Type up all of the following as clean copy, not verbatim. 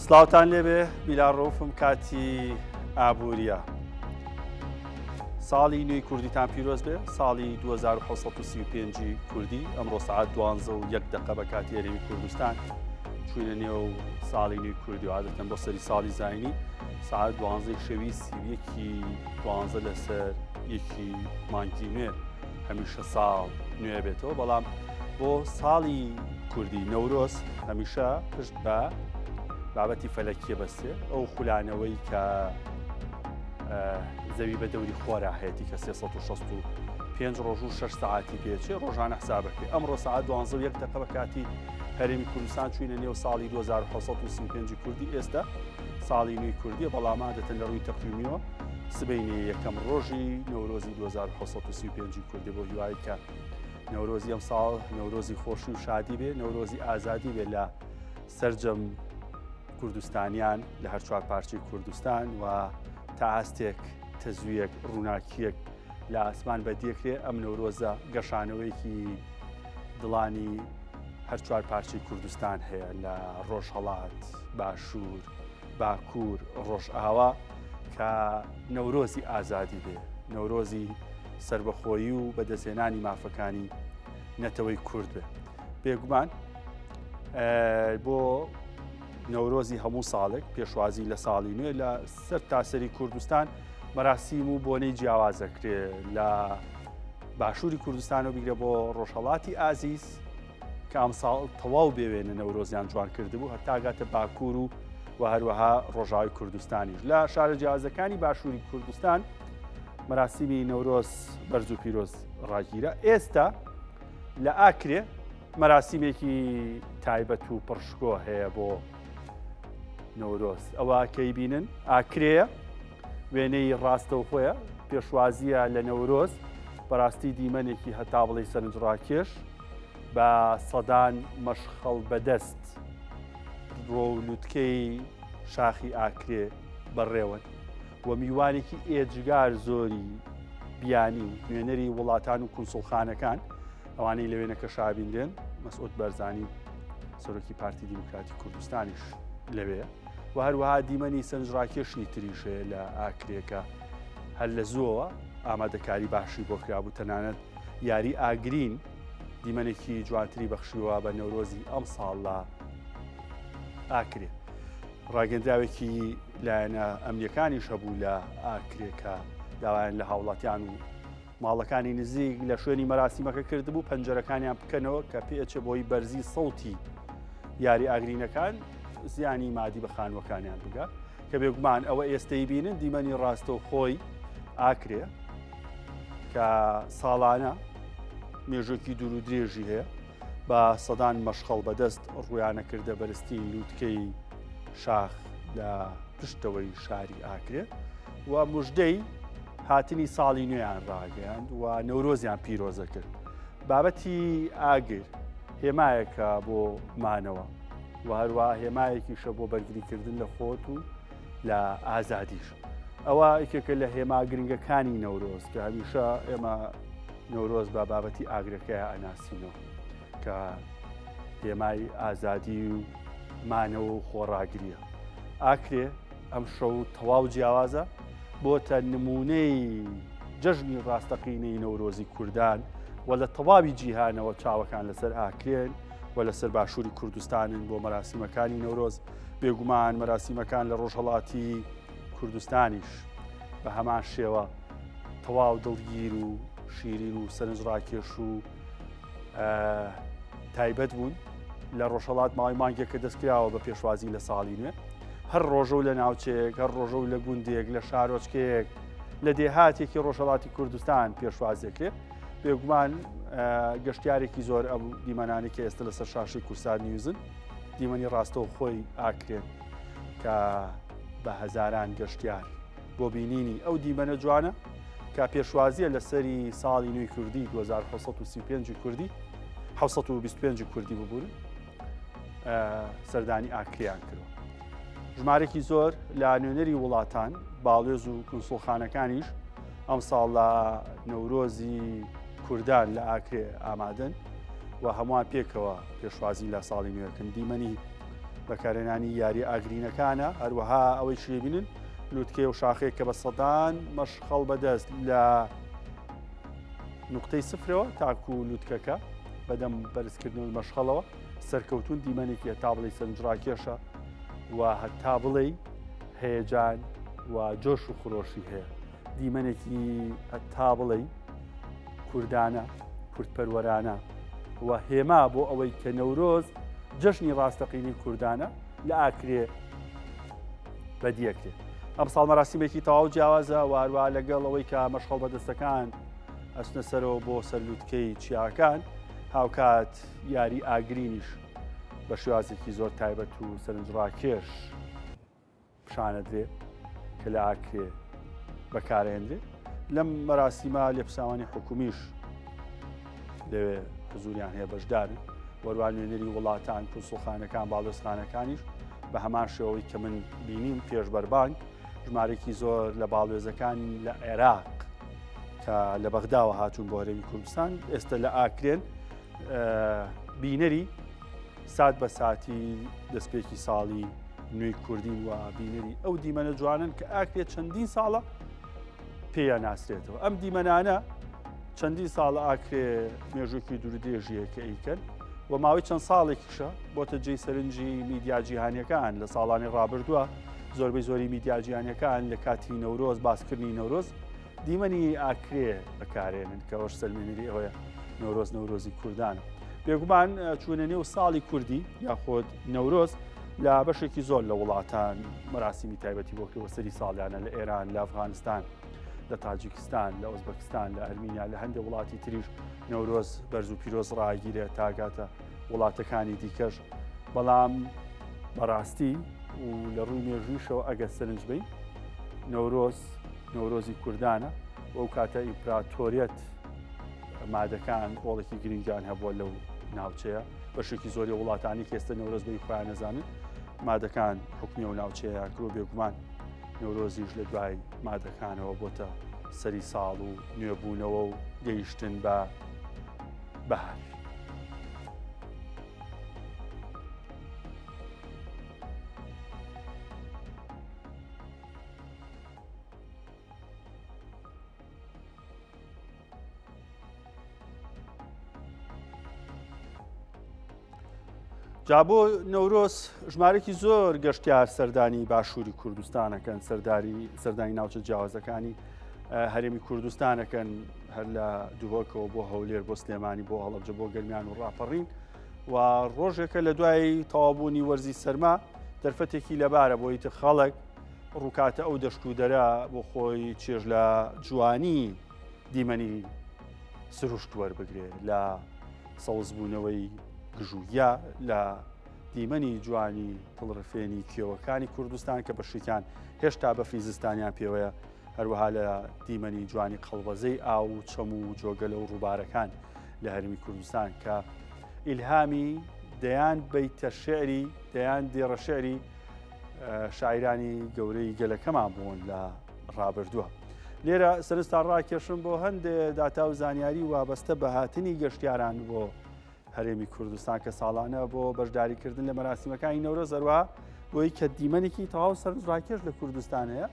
سلااوان لێبێ بیلاڕۆفم کاتی ئابوووریە. ساڵی نوێی کوردیتان پیرۆز بێ، ساڵی 1935 کوردی ئەمڕۆ سعات 12:01 بە کاتی هەرێمی کوردستان چوونە نێو ساڵی نوێی کوردی و عادەتەن بۆ سەری ساڵی زاینی سعات 12 شەوی سیویەکی 12 لەسەر یەکی مانگی نوێ هەمیشە ساڵ نوێ بێتەوە، بەڵام بۆ ساڵی کوردی نەورۆز هەمیشە پشت بە بابەتی فەلەکیە بەستێ ئەو خولانەوەی کە زەوی بە دەوری خۆرا هەیەی کە 365 ڕۆژ و 6 ساعتی پێچێ ڕۆژانە حسابەکەی. ئەمڕۆ ساعت 12:01 بە کاتی هەرێمی کوردستان چوینە نێو ساڵی 1935 کوردی. ئێستا ساڵی نوێی کوردیە، بەڵام عادەتەن لە ڕووی تەقویمیەوە سبەینی یەکەم ڕۆژی نەورۆزی 1935 کوردی بۆ هیوای کە نەورۆزی ئەم ساڵ نەورۆزی خۆشی و شادی بێ، نەورۆزی ئازادی بێ لە سەرجەم کوردستانیان لە هەر چوار پارچەی کوردستان و تا هەستێک تەزویەک ڕووناکیەک لە ئاسمان بەدیەکرێ. ئەم نەورۆزە گەشانەوەیەکی دڵانی هەر چوار پارچەی کوردستان هەیە لە ڕۆژهەڵات، باشوور، باکوور، ڕۆژئاوا کە نەورۆزی ئازادی بێ، نەورۆزی سربەخۆیی و بەدەستهێنانی مافەکانی نەتەوەی کورد بێ. بێگومان بۆ نەورۆزی هەموو ساڵێک پێشوازی لە ساڵی نوێ لە سەر تاسەری کوردستان مەراسیم و بۆنەی جیاوازەکرێ لە باشووری کوردستان و بیگرە بۆ ڕۆژهەڵاتی ئازیز کە ئەم ساڵ تەواو بێوێنە نەورۆزیان جوان کردبوو هەتا گاتە باکوور و هەروەها ڕۆژاوی کوردستانیش. لە شارە جیاوازەکانی باشووری کوردستان مەراسیمی نەورۆز بەرز و پیرۆز ڕاگیرە. ئێستا لە ئاکرێ مەراسیمێکی تایبەت و پڕشکۆ هەیە بۆ نەورۆز. ئەوە کەیبینن ئاکرەیە، وێنەی ڕاستەوخۆیە، پێشوازیە لە نەورۆز بەڕاستی دیمەنێکی هەتا بڵێ سەرنجڕاکێش بە سەدان مەشخەڵ بەدەست ڕۆولووتکەی شاخی ئاکرێ بەڕێوەن و میوانێکی ئێجگار زۆری بیانی و نوێنەری وڵاتان و کونسڵخانەکان ئەوانەی لە وێنەکە شابیندێن. مەسعود بەرزانی سەرۆکی پارتی دیموکراتی کوردستانیش لەوێ و هەروەها دیمەنی سەرنجڕاکێشی تریشەیە لە ئاکرێکە هەر لە زووەوە ئامادەکاری باشی بۆ کرابوو. تەنانەت یاری ئاگرین دیمەنێکی جوانتری بەخشیوە بە نەورۆزی ئەم ساڵ لە ئاکرێ. ڕاگەندراوێکی لایەنە ئەمنیەکانیش هەبوو لە ئاکرێکە داوایان لە هاوڵاتیان و ماڵەکانی نزیک لە شوێنی مەراسیمەکە کردبوو پەنجەرەکانیان بکەنەوە کە پێچێ بۆی بەرزی سەوتی یاری ئاگرینەکان زیانی مادی بە خانوەکانیان بگات کە بێگومان ئەوە ئێستەی بینن دیمەنی ڕاستەوخۆی ئاکرێ کە ساڵانە مێژۆکی دوور و درێژی هەیە بە سەدان مەشخەڵ بەدەست ڕوویانە کردە بەرزتی لووتکەی شاخ لە پشتەوەی شاری ئاکرێ و موژدەی هاتنی ساڵی نوێیان ڕاگەیاند و نەورۆزیان پیرۆزە کرد. بابەتی ئاگر هێمایەکە بۆ مانەوە و هەروە هێمایەکیشە بۆ بەرگریکردن لە خۆت و لە ئازادیش. ئەوە یەکێکە لە هێما گرنگەکانی نەورۆز کە هەمیشە ئێمە نەورۆز بە بابەتی ئاگرەکەی ئەناسینەوە کە هێمای ئازادی و مانەوە و خۆڕاگریە. ئاکرێ ئەم شەو تەواو جیاوازە بۆتە نمونەی جەژنی ڕاستەقینەی نەورۆزی کوردان و لە تەواوی جیهانەوە چاوەکان لەسەر ئاکرێن و لەسەر باشووری کوردستانن بۆ مەراسیمەکانی نەورۆز. بێگومان مەراسیمەکان لە ڕۆژهەڵاتی کوردستانیش بە هەمان شێوە تەواو دڵگیر و شیرین و سەرنجڕاکێش و تایبەت بوون. لە ڕۆژهەڵات ماوەی مانگێکە دەستکراوە بە پێشوازی لە ساڵی نوێ. هەر ڕۆژە و لە ناوچەیەک، هەر ڕۆژە و لە گوندێک، لە شارۆچکەیەک، لە دێهاتێکی ڕۆژهەڵاتی کوردستان پێشوازێکرێ. بێگومان گەشتیارێکی زۆر ئەم دیمەنانی کە ئێستا لەسەر شاشی کورسان نیوزن دیمەنی ڕاستەوخۆی ئاکرێن کە بە هەزاران گەشتیار بۆ بینینی ئەو دیمەنە جوانە کە پێشوازیە لەسەری ساڵی نوێی کوردی 1935 کوردی 1925 کوردی ببوون سەردانی ئاکریان کردەوە. ژمارێکی زۆر لە نوێنەری وڵاتان باڵێز و کونسڵخانەکانیش ئەم ساڵ لە نەورۆزی کوردان لە ئاکرێ ئامادەن و هەمووان پێکەوە پێشوازی لە ساڵی نوێکن. دیمەنی بەکارهێنانی یاری ئاگرینەکانە هەروەها ئەوەی شێبینن لووتکێ و شاخەیە کە بە سەدان مەشخەڵ بەدەست لە نقطەی سفرەوە تاکو و لووتکەکە بەدەم بەرزکردنەوەی مەشخەڵەوە سەرکەوتون دیمەنێکی هەتا بڵێ سەرنجڕاکێشە و هەتا بڵێ هەیەجان و جۆش و خۆشی هەیە دیمەنێکی هەتا بڵێ کوردانە کوردپەروەرانە و هێما بۆ ئەوەی کە نەورۆز جەژنی ڕاستەقینی کوردانە لە ئاکرێ بەدیەکرێت ئەم ساڵ مەراسیمێکی تەواو جیاوازە و هەروە لەگەڵ ئەوەی کە مەشغەڵ بەدەستەکان ئەچنە سەرەوە بۆ سەرلووتکەی چیاکان هاوکات یاری ئاگرینیش بە شێوازێکی زۆر تایبەت و سەرنجڕاکێش پیشانەدرێ کە لە ئاکرێ بەکارهێنرێ لەم مەراسیمە لێپساوانی حکومیش لەوێ حزوریان هەیە بەشدارن وەروان نوێنەری وڵاتان کونسڵخانەکان باڵێزخانەکانیش بە هەمان شێوەی کە من بینیم پێشبەربانگ ژمارێکی زۆر لە باڵێزەکان لە عێراق کە لە بەغداوە هاتوون بۆ هەرێمی کوردستان ئێستا لە ئاکرێن بینەری سات بە ساتی دەستپێکی ساڵی نوێی کوردین و بینەری ئەو دیمەنە جوانن کە ئاکرێت چەندین ساڵە پێیان ناسرێتەوە ئەم دیمەنانە چەندین ساڵە ئاکرێ مێژووکی دوورودێژیە کە ئیکەن و ماوەی چەند ساڵێکیشە بۆتە جێی سەرنجی میدیا جیهانیەکان لە ساڵانی ڕابردووە زۆربەی زۆری میدیا جیهانیەکان لە کاتی نەورۆز باسکردنی نەورۆز دیمەنی ئاکرێ بەکارێنن کە ئەوش سەلمێنەری ئەوەیە نەورۆزی کوردانە بێگومان چوونە نێو ساڵی کوردی یاخۆت نەورۆز لە بەشێکی زۆر لە وڵاتان مەراسیمی تایبەتی بۆ کردوە سەری ساڵیانە لە ئێران لە ئەفغانستان لە تاجیکستان لە ئۆزبەکستان لە ئەرمینیا لە هەندێک وڵاتی تریش نەورۆز بەرز و پیرۆز ڕاگیرێت تاگاتە وڵاتەکانی دیکەش بەڵام بەڕاستی و لە ڕووی مێژوویشەوە ئەگە سەرنج بی نەورۆزی کوردانە ئەو کاتە ئیمپراتۆریەت مادەکان وڵێکی گرنگیان هەبووە لەو ناوچەیە بەشێکی زۆری وڵاتانی کە ئێستا نەورۆز بەی خۆیان نەزانن مادەکان حکمی و ناوچەیە کرۆ بێگومان نەورۆزیش لە دوای مادەکانەوە بۆتە سەری ساڵ و نوێبوونەوە و گەیشتن بە بەهار. جا بۆ نەورۆز ژمارەی زۆر گەشتیار سەردانی باشووری کوردستانەکەن سەردانی ناوچە جیاوازەکانی هەرێمی کوردستانەکەن هەر لە دووەکەوە بۆ هەولێر بۆ سلێمانی بۆ هەڵەبجە بۆ گەرمیان و ڕاپەڕین و ڕۆژێکە لە دوای تەوابوونی وەرزی سەرما دەرفەتێکی لەبارە بۆ ئیتر خەڵک ڕووکاتە ئەو دەشت و دەرە بۆ خۆی چێژ لە جوانی دیمەنی سروشت وەربگرێ لە سەوزبوونەوەی گژوویە لە دیمەنی جوانی پڵڕفێنی کێوەکانی کوردستان کە بەشێکیان هێشتا بەفری زستانیان پێوەیە هەروەها لە دیمەنی جوانی قەڵبەزەی ئاو و چەم و جۆگەلە و ڕووبارەکان لە هەرمی کوردستان کە ئیلهامی دەیان بەیتە شێعری دەیان دێڕە شێعری شاعیرانی گەورەی گەلەکەمان بوون لە ڕابردووە. لێرە سەرنجتان ڕاکێشم بۆ هەندێک داتا و زانیاری وابەستە بە هاتنی گەشتیاران بۆ هەرێمی کوردستان کە ساڵانە بۆ بەشداریکردن لە مەراسیمەکانی نەورۆز هەروەها بۆی کە دیمەنێکی تەواو سەرنجڕاکێش لە کوردستان هەیە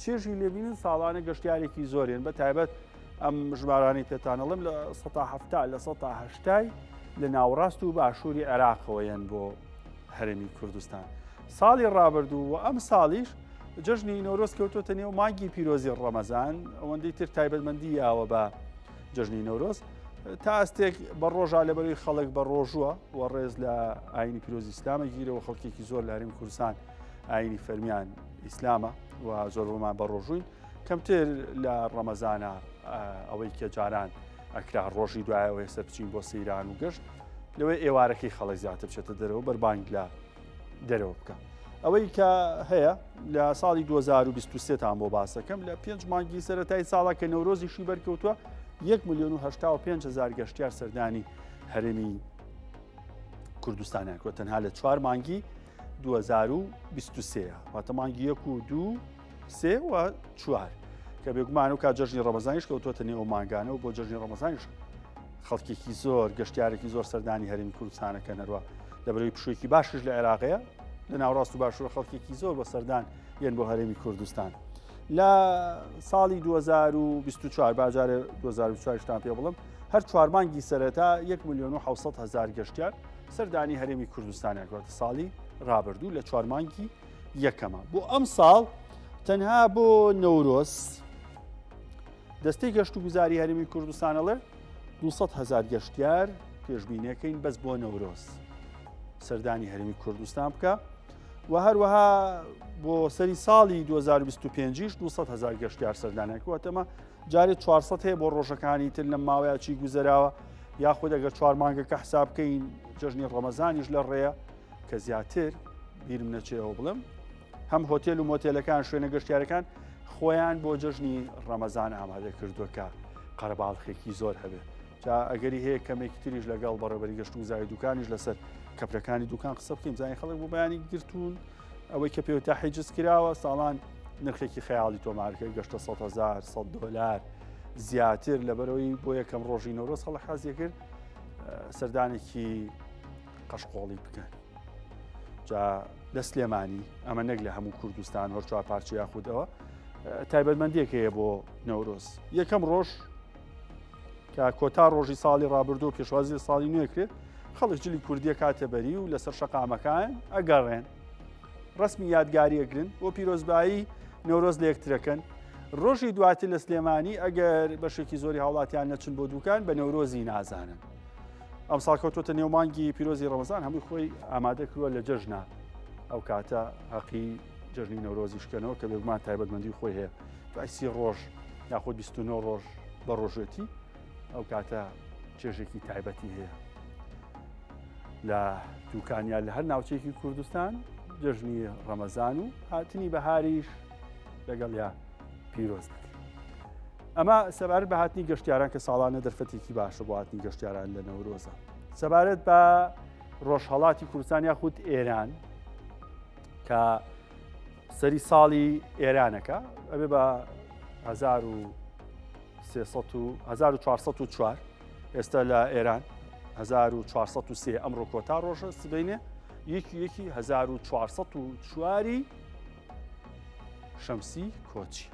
چێژی لێبینن ساڵانە گەشتیارێکی زۆرێن بە تایبەت ئەم ژمارانی پێتانەڵم لە ١٧ لە ١٨ لە ناوەڕاست و باشووری عێراقەوەیەن بۆ هەرێمی کوردستان. ساڵی ڕابردوو و ئەم ساڵیش جەژنی نەورۆز کەوتۆتە نێو مانگی پیرۆزی ڕەمەزان ئەوەندەی تر تایبەتمەندیەوە بە جەژنی نەورۆز تا ئەستێک بە ڕۆژا لەبەروی خەڵک بە ڕۆژووە و ڕێز لە ئاینی پیرۆزی ئیسلامە گیرەوە خەڵکێکی زۆر لە هەرێمی کوردستان ئاینی فەرمیان ئیسلامە و زۆر بۆمان بە ڕۆژووین کەمتر لە ڕەمەزانە ئەوەی کە جاران ئەکرا ڕۆژی دوایەوە هێستا بچین بۆ سەیران و گەشت لەوەی ئێوارەکەی خەڵک زیاتر بچێتە دەرەوە بەربانگ لە دەرەوە بکە. ئەوەی کە هەیە لە ساڵی 2023تان بۆ باسەکەم لە 5 مانگی سەرەتای ساڵە کە نەورۆزیشی بەرکەوتووە 1,085,000 گەشتیار سەردانی هەرێمی کوردستانیان کۆ تەنها لە 4 مانگی 2023 واتە مانگی 1 و 2 3 و 4 کە بێگومان و کا جەژنی ڕەمەزانیش کەوتۆتە نێو مانگانە و بۆ جەژنی ڕەمەزانیش خەڵکێکی زۆر گەشتیارێکی زۆر سەردانی هەرێمی کوردستانەکە نەروە لەبەرەوەی پشوویەکی باشش لە عێراقەیە لە ناوڕاست و باشووڕە خەڵکێکی زۆر بە سەردان یەن بۆ هەرێمی کوردستان لە ساڵی 2024 باجارە 2024 پێ بڵم هەر چوارمانگی سەرەتا 1,700,000 گەشتیار سەردانی هەرێمی کوردستانیان کردە ساڵی ڕابردوو لە چوارمانگی یەکەمە بۆ ئەم ساڵ تەنها بۆ نەورۆز دەستەی گەشت و گوزاری هەرێمی کوردستانەڵێ 200,000 گەشتیار پێشبینیەکەین بەس بۆ نەورۆز سەردانی هەرێمی کوردستان بکە و هەروەها بۆ سەری ساڵی 2025 200,000 گەشتیار سەردانیانکەوەتەمە جارێک 400 هەیە بۆ ڕۆژەکانی تر لە ماوەیەکی گوزەراوە یاخود ئەگەر 4 مانگەکە حساب بکەین جژنی ڕەمەزانیش لە ڕێیە کە زیاتر بیرم نەچێەوە بڵم هەم هۆتێل و مۆتێلەکان شوێنە گەشتیارەکان خۆیان بۆ جژنی ڕەمەزان ئامادە کردووەکە قەرەباڵخێکی زۆر هەبێ جا ئەگەری هەیە کەمێکی تریش لەگەڵ بەڕێبەری گەشت و گوزاری دوکانیش لەسەر کەپرەکانی دوکان قسە بکەین زانین خەڵک بۆ بەیانی گرتوون ئەوەی کە پێوتە حیجز کراوە ساڵان نرخێکی خەیاڵی تۆمارکە گەشتە 100,000 $100 زیاتر لەبەرەوەی بۆ یەکەم ڕۆژی نەورۆز خەڵک حەزی کرد سەردانێکی قەشقۆڵی بکەن جا لە سلێمانی ئەمە نەک لە هەموو کوردستان هەر چوار پارچە یاخودەوە تایبەتمەندیەک هەیە بۆ نەورۆز یەکەم ڕۆژ کە کۆتا ڕۆژی ساڵی ڕابردوو پێشوازی ساڵی نوێ کرێت خەڵک جلی کوردیە کاتە بەری و لەسەر شەقامەکان ئەگەڕێن ڕسمی یادگاریەگرن بۆ پیرۆزبایی نەورۆز لە یەکترەکەن ڕۆژی دواتر لە سلێمانی ئەگەر بەشێکی زۆری هاوڵاتیان نەچن بۆ دوکان بە نەورۆزی نازانن ئەم ساڵ کەوتۆتە نێومانگی پیرۆزی ڕەمەزان هەمووی خۆی ئامادە کردووە لە جەژنە ئەو کاتە حەقی جژنی نەورۆزی شکەنەوە کە بێگومان تایبەتمەندی خۆی هەیە دوای 30 ڕۆژ یاخود 29 ڕۆژ بە ڕۆژێتی ئەو کاتە چێژێکی تایبەتی هەیە لە دوکانیان لە هەر ناوچەیەکی کوردستان جژنی ڕەمەزان و هاتنی بەهاریش لەگەڵ یا پیرۆز بکرێت ئەمە سەبارەت بە هاتنی گەشتیاران کە ساڵانە دەرفەتێکی باشە بۆ هاتنی گەشتیاران لە نەورۆزە سەبارەت بە ڕۆژهەڵاتی کوردستان یاخود ئێران کە سەری ساڵی ئێرانەکە ئەبێ بە 1404 ئێستا لە ئێران 1403 ئەمڕۆ کۆتا ڕۆژە سبەینێ یەکی 1404 شەمسی کۆچی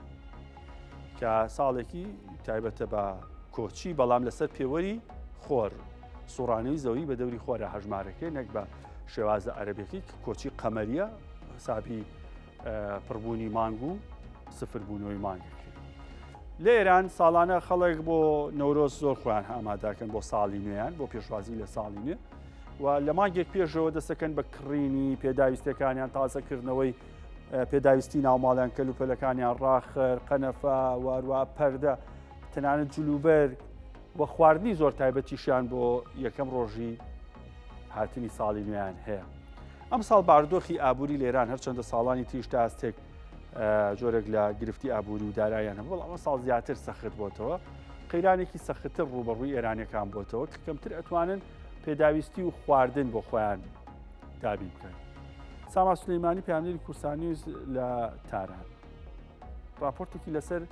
کە ساڵێکی تایبەتە بە کۆچی بەڵام لەسەر پێوەری خۆر سوڕانەی زەوی بە دەوری خۆرە هەژمارەکەی نەک بە شێوازە عەرەبیەکەی کۆچی قەمەریە حسابی پڕبوونی مانگ و سفربوونەوەی مانگەکەی لە ئێران ساڵانە خەڵک بۆ نەورۆز زۆر خۆیان ئامادەکەن بۆ ساڵی نوێیان بۆ پێشوازی لە ساڵی نوێ و لە مانگێک پێشەوە دەسەکەن بە کڕینی پێداویستەکانیان تازەکردنەوەی پێداویستی ناوماڵیان کەلوپەلەکانیان ڕاخر قەنەفە وارووا پەردە تەنانەت جلوبەرگ وە خواردنی زۆر تایبەتیشیان بۆ یەکەم ڕۆژی هاتنی ساڵی نوێیان هەیە ئەم ساڵ باردۆخی ئابووری لە ئێران هەرچەندە ساڵانی تریشتا ئاستێک جۆرێک لە گرفتی ئابووری و داراییان هەبوو بەڵام ئەمە ساڵ زیاتر سەخت بۆتەوە قەیرانێکی سەختتر ڕوبەڕووی ئێرانیەکان بۆتەوە کە کەمتر ئەتوانن پێداویستی و خواردن بۆ خۆیان دابین بکەن ساما سولەیمانی پەیامبەری کوردستانی لە تاران راپۆرتێکی لەسەر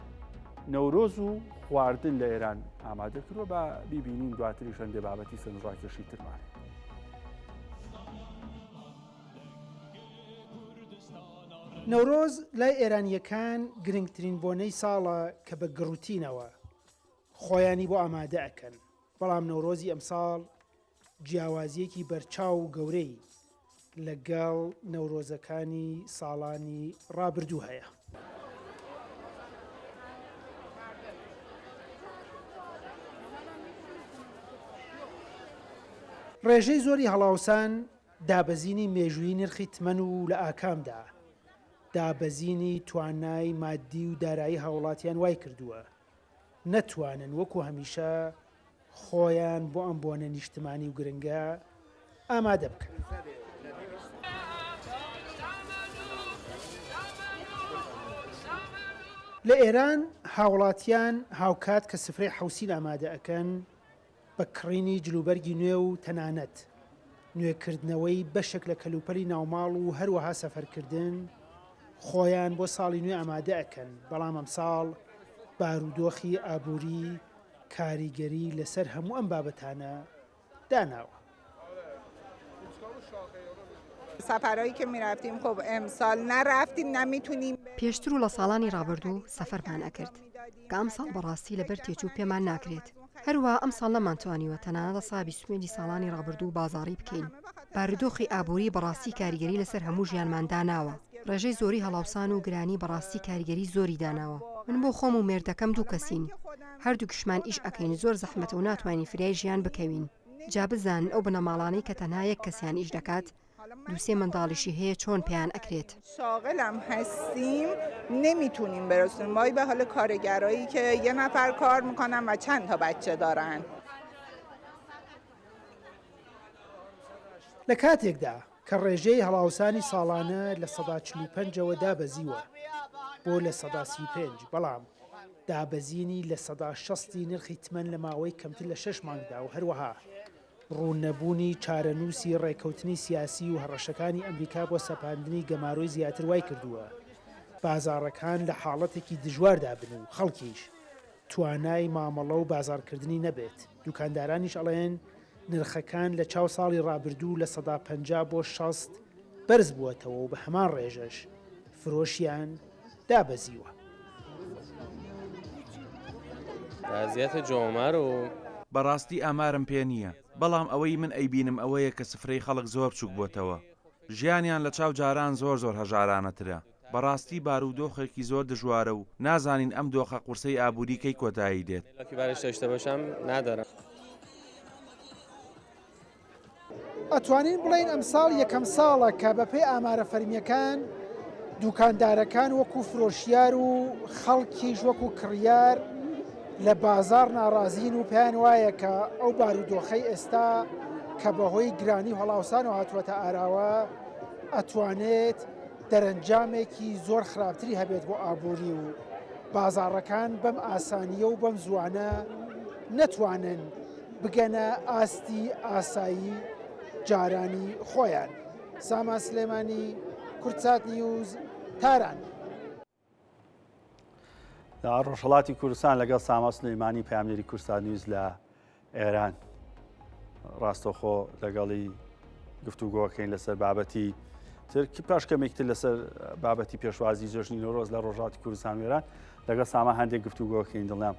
نەورۆز و خواردن لە ئێران ئامادە کردووە بە بیبینین دواتریش هەندێک بابەتی سەرنجڕاکێشی ترمانێ نەورۆز لای ئێرانیەکان گرنگترین بۆنەی ساڵە کە بە گڕوتینەوە خۆیانی بۆ ئامادە ئەکەن بەڵام نەورۆزی ئەمساڵ جیاوازیەکی بەرچاو و گەورەی لەگەڵ نەورۆزەکانی ساڵانی ڕابردوو هەیە. ڕێژەی زۆری هەڵاوسان دابەزینی مێژووی نرخی تمەن و لە ئاکامدا دابەزینی توانای مادی و دارایی هاوڵاتیان وای کردووە نەتوانن وەکو هەمیشە خۆیان بۆ ئەم بۆنە نیشتمانی و گرنگە ئامادە بکەن. لە ئێران هاوڵاتیان هاوکات کە سفرەی حوسین ئامادە ئەکەن بە کڕینی جلوبەرگی نوێ و تەنانەت نوێکردنەوەی بەشێک لە کەلوپەلی ناوماڵ و هەروەها سەفەرکردن خۆیان بۆ ساڵی نوێ ئامادە ئەکەن بەڵام ئەم ساڵ بارودۆخی ئابووری کاریگەری لەسەر هەموو ئەم بابەتانە داناوە. سفرهایی که میرفتیم خب امسال نرفتیم نمیتونیم. پێشتر و لە ساڵانی ڕابردوو سەفەرمان ئەکرد کە ئەم ساڵ بەڕاستی لەبەر تێچوو پێمان ناکرێت. هەروە ئەم ساڵ نەمانتوانیوە تەنانەت سابی سوێندی ساڵانی ڕابردوو بازاڕی بکەین. بارودۆخی ئابووری بەڕاستی کاریگەری لەسەر هەموو ژیانمان داناوە. ڕێژەی زۆری هەڵاوسان و گرانی بەڕاستی کاریگەری زۆری داناوە. من بۆ خۆم و مێردەکەم دوو کەسین. هەردووکشمان ئیش ئەکەین زۆر زەحمەتە و ناتوانین فریای ژیان بکەوین. جا بزان ئەو بنەماڵانەی کە تەنها یەک کەسیان ئیش دەکات دووسێ منداڵیشی هەیە چۆن پێیان ئەکرێت. شاغلم هستیم نمیتونیم برسونیم وای به حال کارگرایی که یه نفر کار میکنن و چند تا بچه دارن. لە کاتێکدا کە ڕێژەی هەڵاوسانی ساڵانە لە 145ەوە دابەزیوە بۆ لە 135 بەڵام دابەزینی لە 160 نرخی تمەن لە ماوەی کەمتر لە 6 مانگدا و هەروەها ڕوونەبوونی چارەنووسی ڕێکەوتنی سیاسی و هەڕەشەکانی ئەمریکا بۆ سەپاندنی گەماروی زیاتر وای کردووە بازاڕەکان لە حاڵەتێکی دژواردا بن و خەڵکیش توانای مامەڵە و بازارکردنی نەبێت. دوکاندارانیش ئەڵێن نرخەکان لە چاو ساڵی ڕابردوو لە 150 بۆ 60 بەرز بووەتەوە و بە هەمان ڕێژەش فرۆشیان دابەزیوە. وەزیەتە جۆمەر و بەڕاستی ئامارم پێ نییە بەڵام ئەوەی من ئەیبینم ئەوەیە کە سفرەی خەڵک زۆر بچووک بووتەوە. ژیانیان لە چاو جاران زۆر هەژارانەترە. بەڕاستی بارودۆخێکی زۆر دژوارە و نازانین ئەم دۆخە قورسەی ئابووری کەی کۆتایی دێت. بارش داشته باشم ندارم. ئەتوانین بڵین ئەمساڵ یەکەم ساڵە کە بەپێی ئامارە فەرمیەکان دوکاندارەکان وەکو فرۆشیار و خەڵکیش وەکو کڕیار لە بازار ناڕازین و پێیان وایە کە ئەو بارودۆخەی ئێستا کە بەهۆی گرانی هەڵاوسان و هاتووەتە ئاراوە ئەتوانێت دەرەنجامێکی زۆر خراپتری هەبێت بۆ ئابووری و بازاڕەکان بەم ئاسانیە و بەم زوانە نەتوانن بگەنە ئاستی ئاسایی جارانی خۆیان. سامان سلێمانی، کورتسات نیوز، تاران. لە ڕۆژهەڵاتی کوردستان لەگەڵ سامان سلێمانی پەیامنێری کورتسات نیوز لە ئێران ڕاستەوخۆ لەگەڵی گفتوگۆکەین لەسەر بابەتی ترکی پاش کەمێکتر لەسەر بابەتی پێشوازی جەژنی نۆرۆز لە ڕۆژهەڵاتی کوردستان و ئێران لەگەڵ سامان هەندێک گفتوگۆکەین دڵام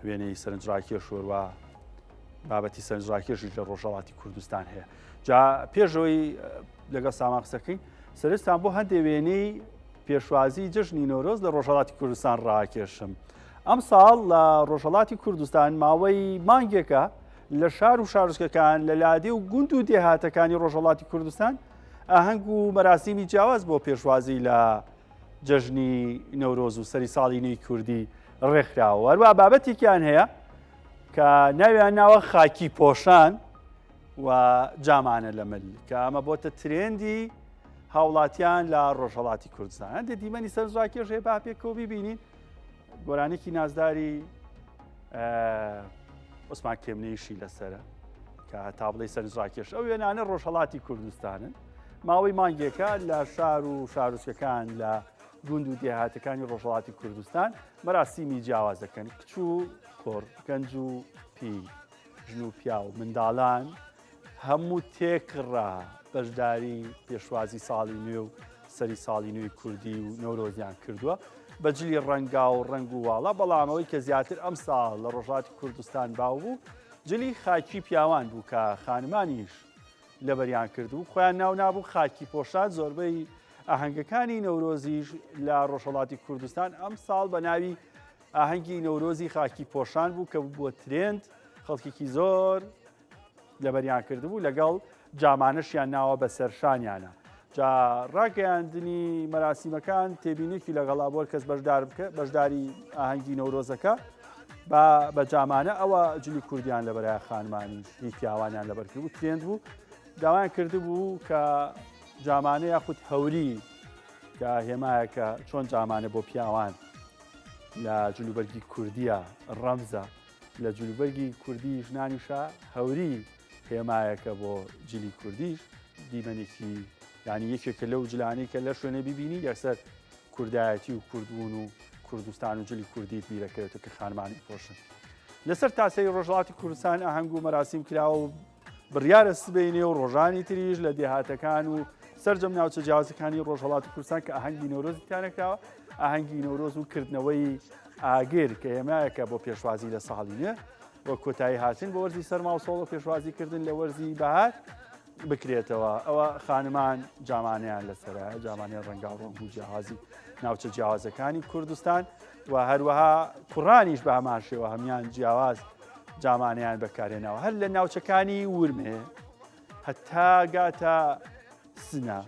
وێنەی سەرنجڕاکێش وەروە بابەتی سەرنجڕاکێشی لە ڕۆژهەڵاتی کوردستان هەیە. جا پێشەوەی لەگەڵ سامان قسەکەین سەرستان بۆ هەندێک وێنەی پێشوازی جژنی نۆرۆز لە ڕۆژهەڵاتی کوردستان ڕاکێشم. ئەم ساڵ لە ڕۆژهەڵاتی کوردستان ماوەی مانگێکە لە شار و شارۆچکەکان لە لادێ و گوند و دێهاتەکانی ڕۆژهەڵاتی کوردستان ئاهەنگ و مەراسیمی جیاواز بۆ پێشوازی لە جژنی نەورۆز و سەری ساڵی نوێی کوردی ڕێکخراوە. هەروە بابەتێکیان هەیە کە ناویان ناوە خاکی پۆشان و جامانە لە مل کە ئەمە بۆتە ترێندی هاوڵاتیان لە ڕۆژهەڵاتی کوردستان. هەندێک دیمەنی سەرنجڕاکێش هەیە با پێکەوە ببینین گۆرانێکی نازداری عوسمان کێمنەیشی لەسرە کە تابڵەی سەرنجڕاکێش ئەو وێنانە ڕۆژهەڵاتی کوردستانن ماوەی مانگێکە لە شار و شارۆچکەکان لە گوند و دێهاتەکانی ڕۆژهەڵاتی کوردستان مەراسیمی جیاواز دەکەن. کچ و کوڕ، گەنج و پی، ژن و پیا و منداڵان هەموو تێکڕا بەشداری پێشوازی ساڵی نوێ و سەری ساڵی نوێی کوردی و نەورۆزیان کردووە بەجلی ڕەنگا و ڕنگ و واڵە. بەڵامەوەی کە زیاتر ئەم ساڵ لە ڕۆژهەڵاتی کوردستان باو بوو جلی خاکی پیاوان بوو کە خانمانیش لەبەریان کردو خۆیان ناو نابوو خاکی پۆشان. زۆربەی ئاهەنگەکانی نەورۆزیش لە ڕۆژهەڵاتی کوردستان ئەم ساڵ بە ناوی ئاهەنگی نەورۆزی خاکی پۆشان بوو کە بووە ترێند خەڵکێکی زۆر لەبەریان کردبوو لەگەڵ جامانەشیان ناوە بە سەرشانیانە. جا ڕاگەیاندنی مەراسیمەکان تێبینێکی لەگەڵا بۆ کەس بەشداری ئاهەنگی نەورۆزەکە بە جامانە ئەوە جلی کوردیان لەبەرای خانمانی هی پیاوانیان لەبەر بوو ترێند بوو داوایان کردبوو کە جامانە یاخود هەوری کە هێمایەکە چۆن جامانە بۆ پیاوان لە جلوبەرگی کوردیە ڕەمزە لە جلوبەرگی کوردی ژنانیشە هەوری هێمایەکە بۆ جلی کوردیش دیمەنێکی ینی یەکێکە لەو جلانەی کە لە شوێنە ببینی یەکسەر کوردایەتی و کوردبوون و کوردستان و جلی کوردیت بیرەکەوێتە کە خانمانی پۆشن. لەسەر تاسەی ڕۆژهەڵاتی کوردستان ئاهەنگ و مەراسیم کراوە و بڕیارە سبینێ و ڕۆژانی تریش لە دێهاتەکان و سەرجەم ناوچە جیاوازەکانی ڕۆژهەڵاتی کوردستان کە ئاهەنگی نۆرۆزیتیانەکراوە ئاهەنگی نۆرۆز و کردنەوەی ئاگر کە ئێمایەکە بۆ پێشوازی لە ساڵی نوێ وە کۆتایی هاتن بە وەرزی سەرما و سۆڵ و پێشوازیکردن لە وەرزی بەهار بکرێتەوە. ئەوە خانمان جامانیان لەسەرە جامانیان ڕەنگاو ڕۆنگ و جیاوازی ناوچە جیاوازەکانی کوردستان و هەروەها کوڕانیش بە هەمان شێوە هەمان جیاواز جامانیان بەکارێنەوە هەر لە ناوچەکانی ورمێ هەتا گاتە سنە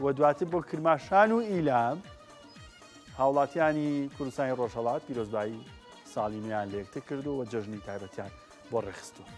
و دواتر بۆ کرماشان و ئیلام هاوڵاتیانی کوردستانی ڕۆژهەڵات پیرۆزبایی ساڵی نوێیان لە یەکتر کردو و جەژنی تایبەتیان بۆ ڕێخستووە.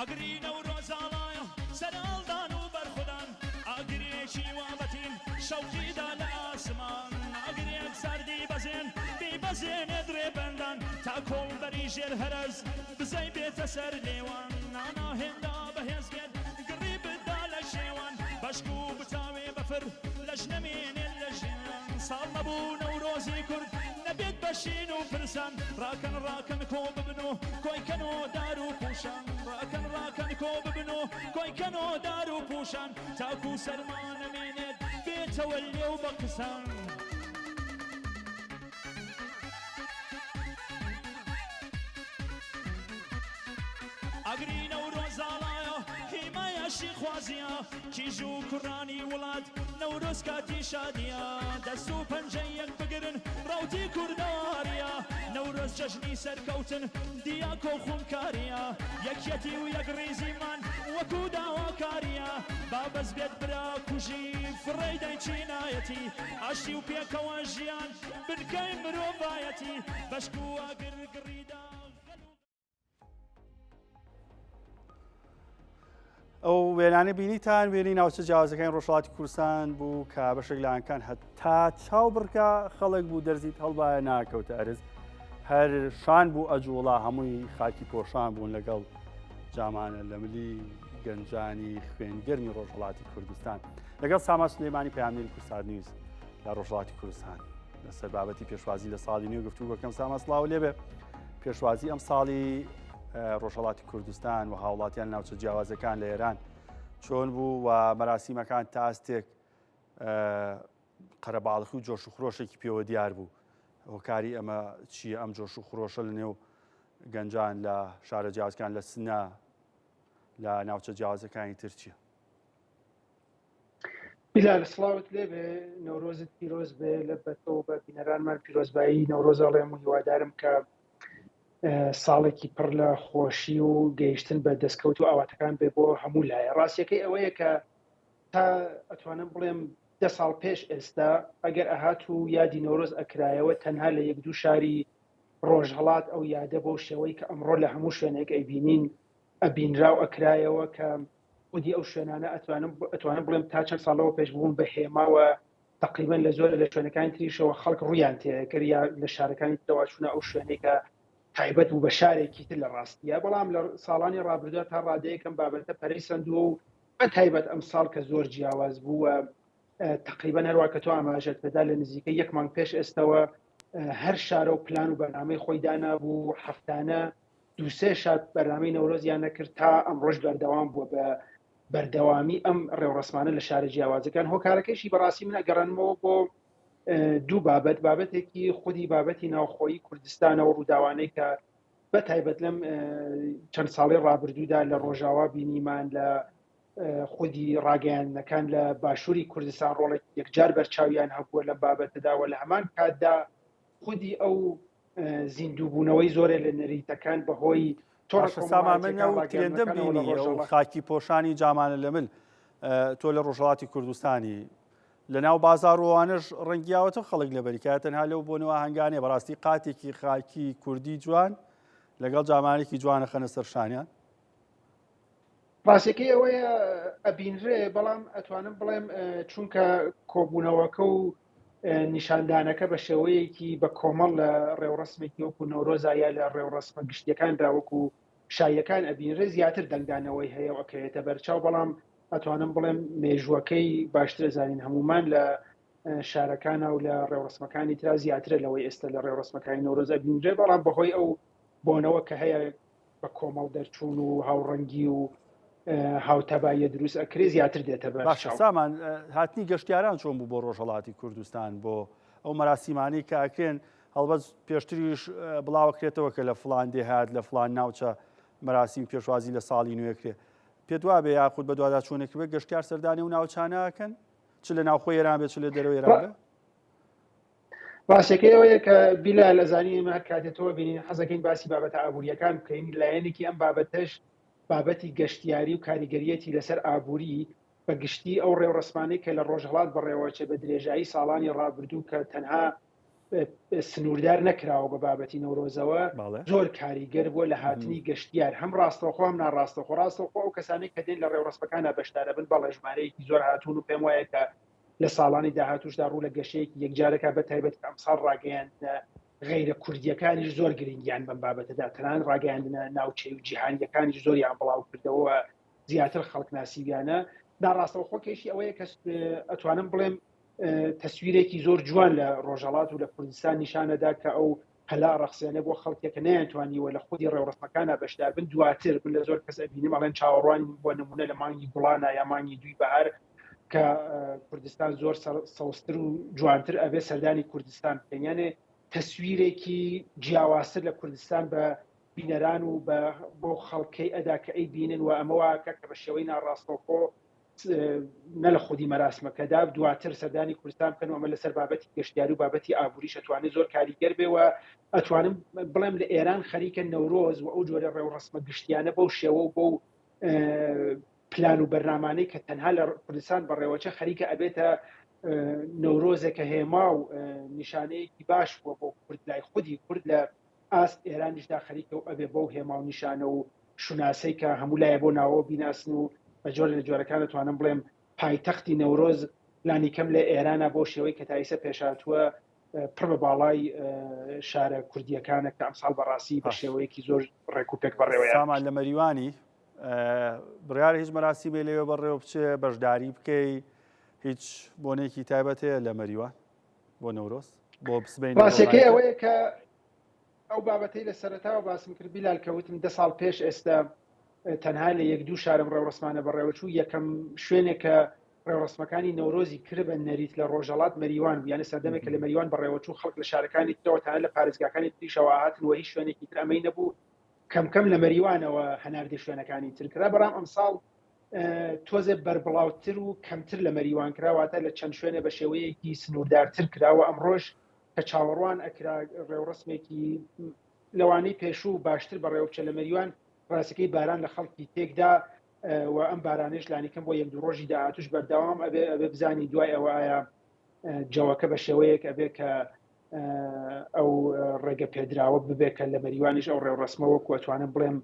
ئەگری نەورۆزاڵایە سەرهەڵدان و بەرخودان ئەگرێکی وابەتین شەوقیدا لە ئاسمان ئەگرێک سەردی بەزێن بیبەزێنێ درێبەندان تا کۆڵبەری ژێر هەرەز بزەی بێتە سەر لێوان ناناهێندا بەهێزگێت گڕی بدا لە شێوان بەشک و بتاوێ بەفر لە ژنەمێنێن لە ژێوان ساڵ نەبوو نەورۆزی کورد نەبێت بەشین و پرسان ڕاکەن ڕاکەن کۆ ببن و کۆیکەن و دار و پوشان ڕاکەن ڕاکەن کۆ ببن و کۆیکەن و دار و پوشان تاکو سەرمانەمێنێت بێتەوە لێو بە قسان ئەگری نەورۆزاڵایە هیمایەشی خوازیە کیژ و کوڕانی وڵات نەورۆز کاتی شادیە دەست و پەنجەی یەک بگرن ڕاوتی کوردەواریە نەورۆز جەژنی سەرکەوتن دیاکۆ خونکاریە یەکیەتی و یەک ڕێزیمان وەکو داواکاریە بابەز بێت برا کوژی فڕێی دەیچینایەتی ئاشتی و پێکەوە ژیان بنکەی مرۆڤایەتی بەشک و ئاگر گڕیدا ئەو وێنانە بینیتان وێنی ناوچە جیاوازەکانی ڕۆژهەڵاتی کوردستان بوو کە بەشێک لە ئەنکان هەتا چاو بڕکە خەڵک بوو دەرزیت هەڵبایە ناکەوتە ئەرز هەر شان بوو ئەجوڵا هەمووی خاکی پۆشان بوون لەگەڵ جامانە لە ملی گەنجانی خوێنگەرمی ڕۆژهەڵاتی کوردستان لەگەڵ ساما سولەیمانی پەیامنێری کورسار نیوز لە ڕۆژهەڵاتی کوردستان لەسەر بابەتی پێشوازی لە ساڵی نوێ گفتوگۆکەم ساما سڵاو لێبێ پێشوازی ئەم ساڵی ڕۆژهەڵاتی کوردستان و هاوڵاتیان ناوچە جیاوازەکان لە ئێران چۆن بوو و مەراسیمەکان تا ئەستێک قەرەباڵخی و جۆش و خرۆشێکی پێوە دیار بوو هۆکاری ئەمە چییە ئەم جۆش و خرۆشە لە نێو گەنجان لە شارە جیاوازەکان لە سنە لە ناوچە جیاوازەکانی تر چییە؟ بیلال سڵاوت لێبێ نەورۆزت پیرۆز بێ لە بەتەوە بە بینەرانمان پیرۆزبایی نەورۆزەڵێم و هیوادارم کە ساڵێکی پڕ لە خۆشی و گەیشتن بە دەستکەوت و ئاواتەکان بێ بۆ هەموو لایە ڕاستیەکەی ئەوەیە کە تا ئەتوانم بڵێم 10 ساڵ پێش ئێستا ئەگەر ئەهات و یادی نەورۆز ئەکرایەوە تەنها لە یەک دوو شاری ڕۆژهەڵات ئەو یادە بۆ شێوەی کە ئەمڕۆ لە هەموو شوێنێک ئەیبینین ئەبینراو ئەکرایەوە کە خودی ئەو شوێنانە ئەتوانم بڵێم تا چەند ساڵەوە پێش بوون بە هێماوە تقریبا لە زۆر لە شوێنەکانی تریشەوە خەڵک ڕویان تێکرد یا لە شارەکانی تەواچوونە ئەو شوێنێکە تایبەت و بە شارێکی تر لە ڕاستیە بەڵام لە ساڵانی ڕابردووە تا ڕادەیەکەم بابەتە پەرەیسەندووە و بە تایبەت ئەم ساڵ کە زۆر جیاواز بووە تقریبا هەروە کە تۆ ئاماژەت بەدا لە نزیکە 1 مانگ پێش ئێستەوە هەر شارە و پلان و بەرنامەی خۆی دانابوو هەفتانە دووسێ شات بەرنامەی نەورۆزیان نەکرد تا ئەمڕۆژ بەردەوام بووە بە بەردەوامی ئەم ڕێوڕسمانە لە شارە جیاوازەکان هۆکارەکەشی بەڕاستی منە گەڕانمەوە بۆ دوو بابەتێکی خودی بابەتی ناوخۆیی کوردستانە و ڕووداوانەی کە بە تایبەت لەم چەند ساڵی ڕابردوودا لە ڕۆژاوا بینیمان لە خودی ڕاگەیاندنەکان لە باشووری کوردستان ڕۆڵێک یەکجار بەرچاویان هەبووە لە بابەتەداوە لە هەمان کاتدا خودی ئەو زیندووبوونەوەی زۆرە لە نەریتەکان بەهۆی تێندەم بینی ئەو خاکی پۆشانی جامانە لە من تۆ لە ڕۆژهەڵاتی کوردستانی لە ناو بازاڕوانش ڕەنگیاوەتە خەڵک لە بەریکە تەنها لەو بۆنەوە هەنگانێ بەڕاستی قاتێکی خاکی کوردی جوان لەگەڵ جامانێکی جوانە خەنە سەرشانیان ڕاستەکەی ئەوەیە ئەبینرێ بەڵام ئەتوانم بڵێم چونکە کۆبوونەوەکە و نیشاندانەکە بە شێوەیەکی بە کۆمەڵ لە ڕێوڕسمێکی وەکو نەورۆزایە لە ڕێوڕسمە گشتیەکاندا وەکو شایەکان ئەبینرێ زیاتر دەنگدانەوەی هەیە ئەکەوێتە بەرچاو بەڵام ئەتوانم بڵێم مێژوەکەی باشتر زانین هەمومان لە شارەکانە و لە ڕێوڕسمەکانی ترا زیاترە لەوەی ئێستا لە ڕێوڕسمەکانی نەورۆز ئەبینرێ بەڵام بەهۆی ئەو بۆنەوە کە هەیە بە کۆمەڵ دەرچوون و هاوڕەنگی و هاوتەبایە دروست ئەکرێ زیاتر دێتە بەر سامان هاتنی گەشتیاران چۆن بوو بۆ ڕۆژهەڵاتی کوردستان بۆ ئەو مەراسیمانەی کە ئەکرێن هەڵبەت پێشتریش بڵاوەکرێتەوە کە لە فڵان دێهات لە فڵان ناوچە مەراسیم پێشوازی لە ساڵی نوێکرێ پێت وابێ یاخود بە دووادا چۆنێک بێت گەشتیار سەردانی و ناوچانەکەن چ لە ناوخۆی ئێران بێت چ لە دەرەوەی ئێران بێت باسەکەی ئەوەیە کە بیلا لە زانی ئێمە کاتێتەوە بینین حەزەکەین باسی بابەتە ئابوووریەکان بکەین لایەنێکی ئەم بابەتەش بابەتی گەشتیاری و کاریگەریەتی لەسەر ئابووری بە گشتی ئەو ڕێوڕسمانەی کە لە ڕۆژهەڵات بەڕێوەچێ بە درێژایی ساڵانی ڕابردوو کە تەنها سنووردار نەکراوە بە بابەتی نەورۆزەوە زۆر کاریگەر بووە لە هاتنی گەشتیار هەم ڕاستەوخۆ هەم ناڕاستەوخۆ ڕاستەوخۆ ئەو کەسانی کە دێن لە ڕێوڕسمەکانە بەشدارە بن بەڵێ ژمارەیەکی زۆر هاتوون و پێم وایە کە لە ساڵانی داهاتوشدا ڕوو لە گەشەیەکی یەکجارەکە بە تایبەت ئەمساڵ ڕاگەیان غیرە کوردیەکانیش زۆر گرنگیان بەم بابەتەدا تەنان ڕاگەیاندنە ناوچەی و جیهانیەکانیش زۆریان بڵاو کردەوە زیاتر خەڵک ناسیویانە ناڕاستەوخۆ کێشی ئەوەیە کە ئەتوانم بڵێم تەسویرێکی زۆر جوان لە ڕۆژهەڵات و لە کوردستان نیشانەدا کە ئەو هەلا ڕەخسێنە بۆ خەڵکێکە نەیانتوانیوە لە خودی ڕێوڕسمەکانە بەشدار بن دواتر بن لە زۆر کەس ئەبینم ئەڵێن چاوەڕوان بۆ نمونە لە مانگی گوڵانە یا مانگی دوی بەهار کە کوردستان زۆر سەوستر و جوانتر ئەبێ سەردانی کوردستان بکەنیانێ تەسویرێکی جیاوازتر لە کوردستان بە بینەران و بۆ خەڵکەی ئەدا کە ئەی بینن و ئەمەوەکە کە بە شێوەی ناڕاستەوخۆ نە لە خودی مەراسمەکەدا دواتر سەردانی کوردستان بکەن و ئەمە لەسەر بابەتی گەشتیاری و بابەتی ئابووریش ئەتوانێت زۆر کاریگەر بێەوە ئەتوانم بڵێم لە ئێران خەریکە نەورۆز و ئەو جۆرە ڕێوڕسمە گشتیانە بەو شێوە و بۆ پلان و بەرنامانەی کە تەنها لە کوردستان بەڕێوەچە خەریکە ئەبێتە نەورۆزێکە هێما و نیشانەیەکی باش بووە بۆ کورد لای خودی کورد لە ئاست ئێرانیشدا خەریکە و ئەبێ بەو هێما و نیشانە و شوناسەی کە هەموو لایە بۆ ناوە بیناسن و بە جۆر لە جۆرەکان دەتوانم بڵێم پایتەختی نەورۆز لانی کەم لە ئێرانە بۆ شێوەی کە تایسە پێشاتووە پڕ بە باڵای شارە کوردیەکانە کە ئەمساڵ بەڕاستی بە شێوەیەکی زۆر ڕێکوپێک بەڕێوەیە سامان لە مەریوانی بڕیار هیچ مەراسیمێ لێوە بەڕێوە بچێ بەشداری بکەی هیچ بۆنێکی تایبەت هەیە لە مەریوان بۆ نەورۆز بۆ بسبین باسەکەی ئەوەیە کە ئەو بابەتەی لە سەرەتاوە باسم کرد بیلال کەوتم 10 ساڵ پێش ئێستا تەنها لە یەک دوو شارم ڕێوڕسمانە بەڕێوەچوو یەکەم شوێنێکە ڕێوڕسمەکانی نەورۆزی کردبە نەریت لە ڕۆژهەڵات مەریوان یانە سەردەمێکە لە مەریوان بەڕێوەچوو خەڵک لە شارەکانی ترەوە تەنها لە پارێزگاکانی تریشەوە هاتن و هیچ شوێنێکی تر ئەمەی نەبوو کەم لە مەریوانەوە هەناردی شوێنەکانی ترکرا بەڕام ئەمساڵ تۆزێ بربڵاوتر و کەمتر لە مەریوان کراواتە لە چەند شوێنە بە شێوەیەکی سنووردارتر کراوە ئەمڕۆژ کە چاوەڕوان ئەکرا ڕێوڕسمێکی لەوانەی پێشوو باشتر بەڕێوەچە لە مەریوان ڕاستەکەی باران لە خەڵکی تێکدا و ئەم بارانش لانیکەم بۆ یەک دوو ڕۆژی داهاتوش بەردەوام ئەبێ بزانی دوای ئەوە ئایا جەوەکە بە شێوەیەک ئەبێ کە ئەو ڕێگە پێدراوە ببێکە لە مەریوانیش ئەو ڕێوڕسمەوە کوەتوانم بڵێم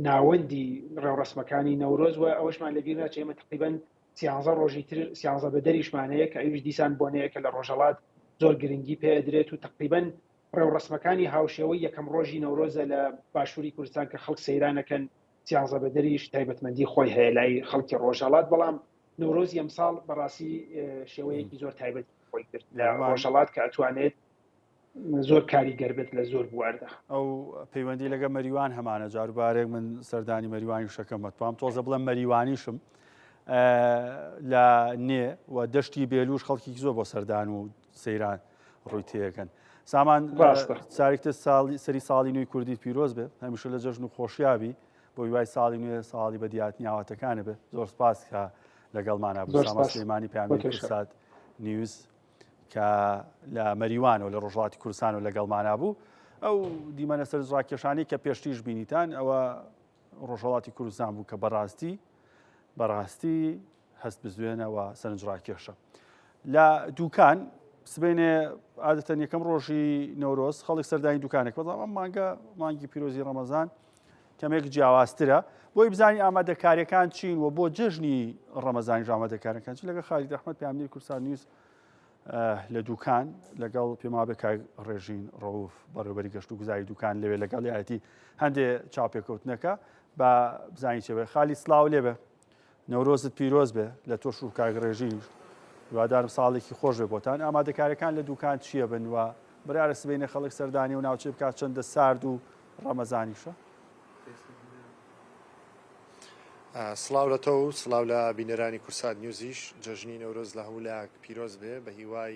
ناوەندی ڕێوڕسمەکانی نەورۆز و ئەوەشمان لەبیر ناچێ ئێمە تقریبەن 13 ڕۆژی تر 13 بەدەریشمانەیە کە ئەویش دیسان بۆنەیەکە لە ڕۆژهەڵات زۆر گرنگی پێدرێت و تقریبەن ڕێوڕسمەکانی هاوشێوەی یەکەم ڕۆژی نەورۆزە لە باشووری کوردستان کە خەڵک سەیرانەکەن 13 بەدەریش تایبەتمەندی خۆی هەیە لای خەڵکی ڕۆژهەڵات بەڵام نەورۆزی ئەمساڵ بەڕاستی شێوەیەکی زۆر تایبەت خۆی کرد لە ڕۆژهەڵات کە ئەتوانێت زۆر کاریگەر بێت لە زۆر بواردا. ئەو پەیوەندی لەگە مەریوان هەمانە جاروبارێک من سەردانی مەریوانی شەکەم مەتوام تۆزە بڵێم مەریوانیشم لە نێ و دەشتی بێلوش خەڵکی زۆر بۆ سەردان و سەیران ڕووی تێەکەن. سامان چارێکتە سەری ساڵی نوێی کوردی پیرۆز بێ هەمیشە لە جەژن و خۆشیابی بۆ هیوای ساڵی نوێ ساڵی بەدیاتنیاواتەکانە بێ زۆر سپاس کە لەگەڵمانە بوو سامان سلەیمانی پەیامبەری کورسات نیوز کە لە مەریوان و لە ڕۆژهەڵاتی کوردستان و لەگەڵمانە بوو. ئەو دیمەنە سەرنجڕاکێشانی کە پێشتیش بینیتان ئەوە ڕۆژهەڵاتی کوردستان بوو کە بەڕاستی هەست بزوێنەوە سەرنجڕاکێشە. لە دوکان سبێنێ عادەتەن یەکەم ڕۆژی نەورۆز خەڵک سەردانی دوکانێک بەڵام ئەم مانگی پیرۆزی ڕەمەزان کەمێک جیاوازترە بۆی بزانین ئامادەکاریەکان چین و بۆ جژنی ڕەمەزانی ئامادەکاریەکان چین لەگە خالید ئەحمەد پەیامبەری کورسان نیوز لە دوکان لەگەڵ پێما بکای ڕێژین ڕەوف بەڕێوەبەری گەشت و گوزاری دوکان لەوێ لەگەڵ یاەتی هەندێ چاپێکەوتنەکە بە بزانین چێ بێ خالی سلااو لێبێ نەورۆزت پیرۆز بێ لە تۆش و کاگ ڕێژین دووادارم ساڵێکی خۆش بێ بۆتان ئامادەکاریەکان لە دوکان چییە بن و بڕیارە سبەینە خەڵک سەردانی و ناوچێ بکات چەندە سارد و ڕەمەزانیشە. سڵاو لە تۆ و سڵاو لە بینەرانی کورسات نیوزیش جەژنی نەورۆز لە هەولاک پیرۆز بێ بە هیوای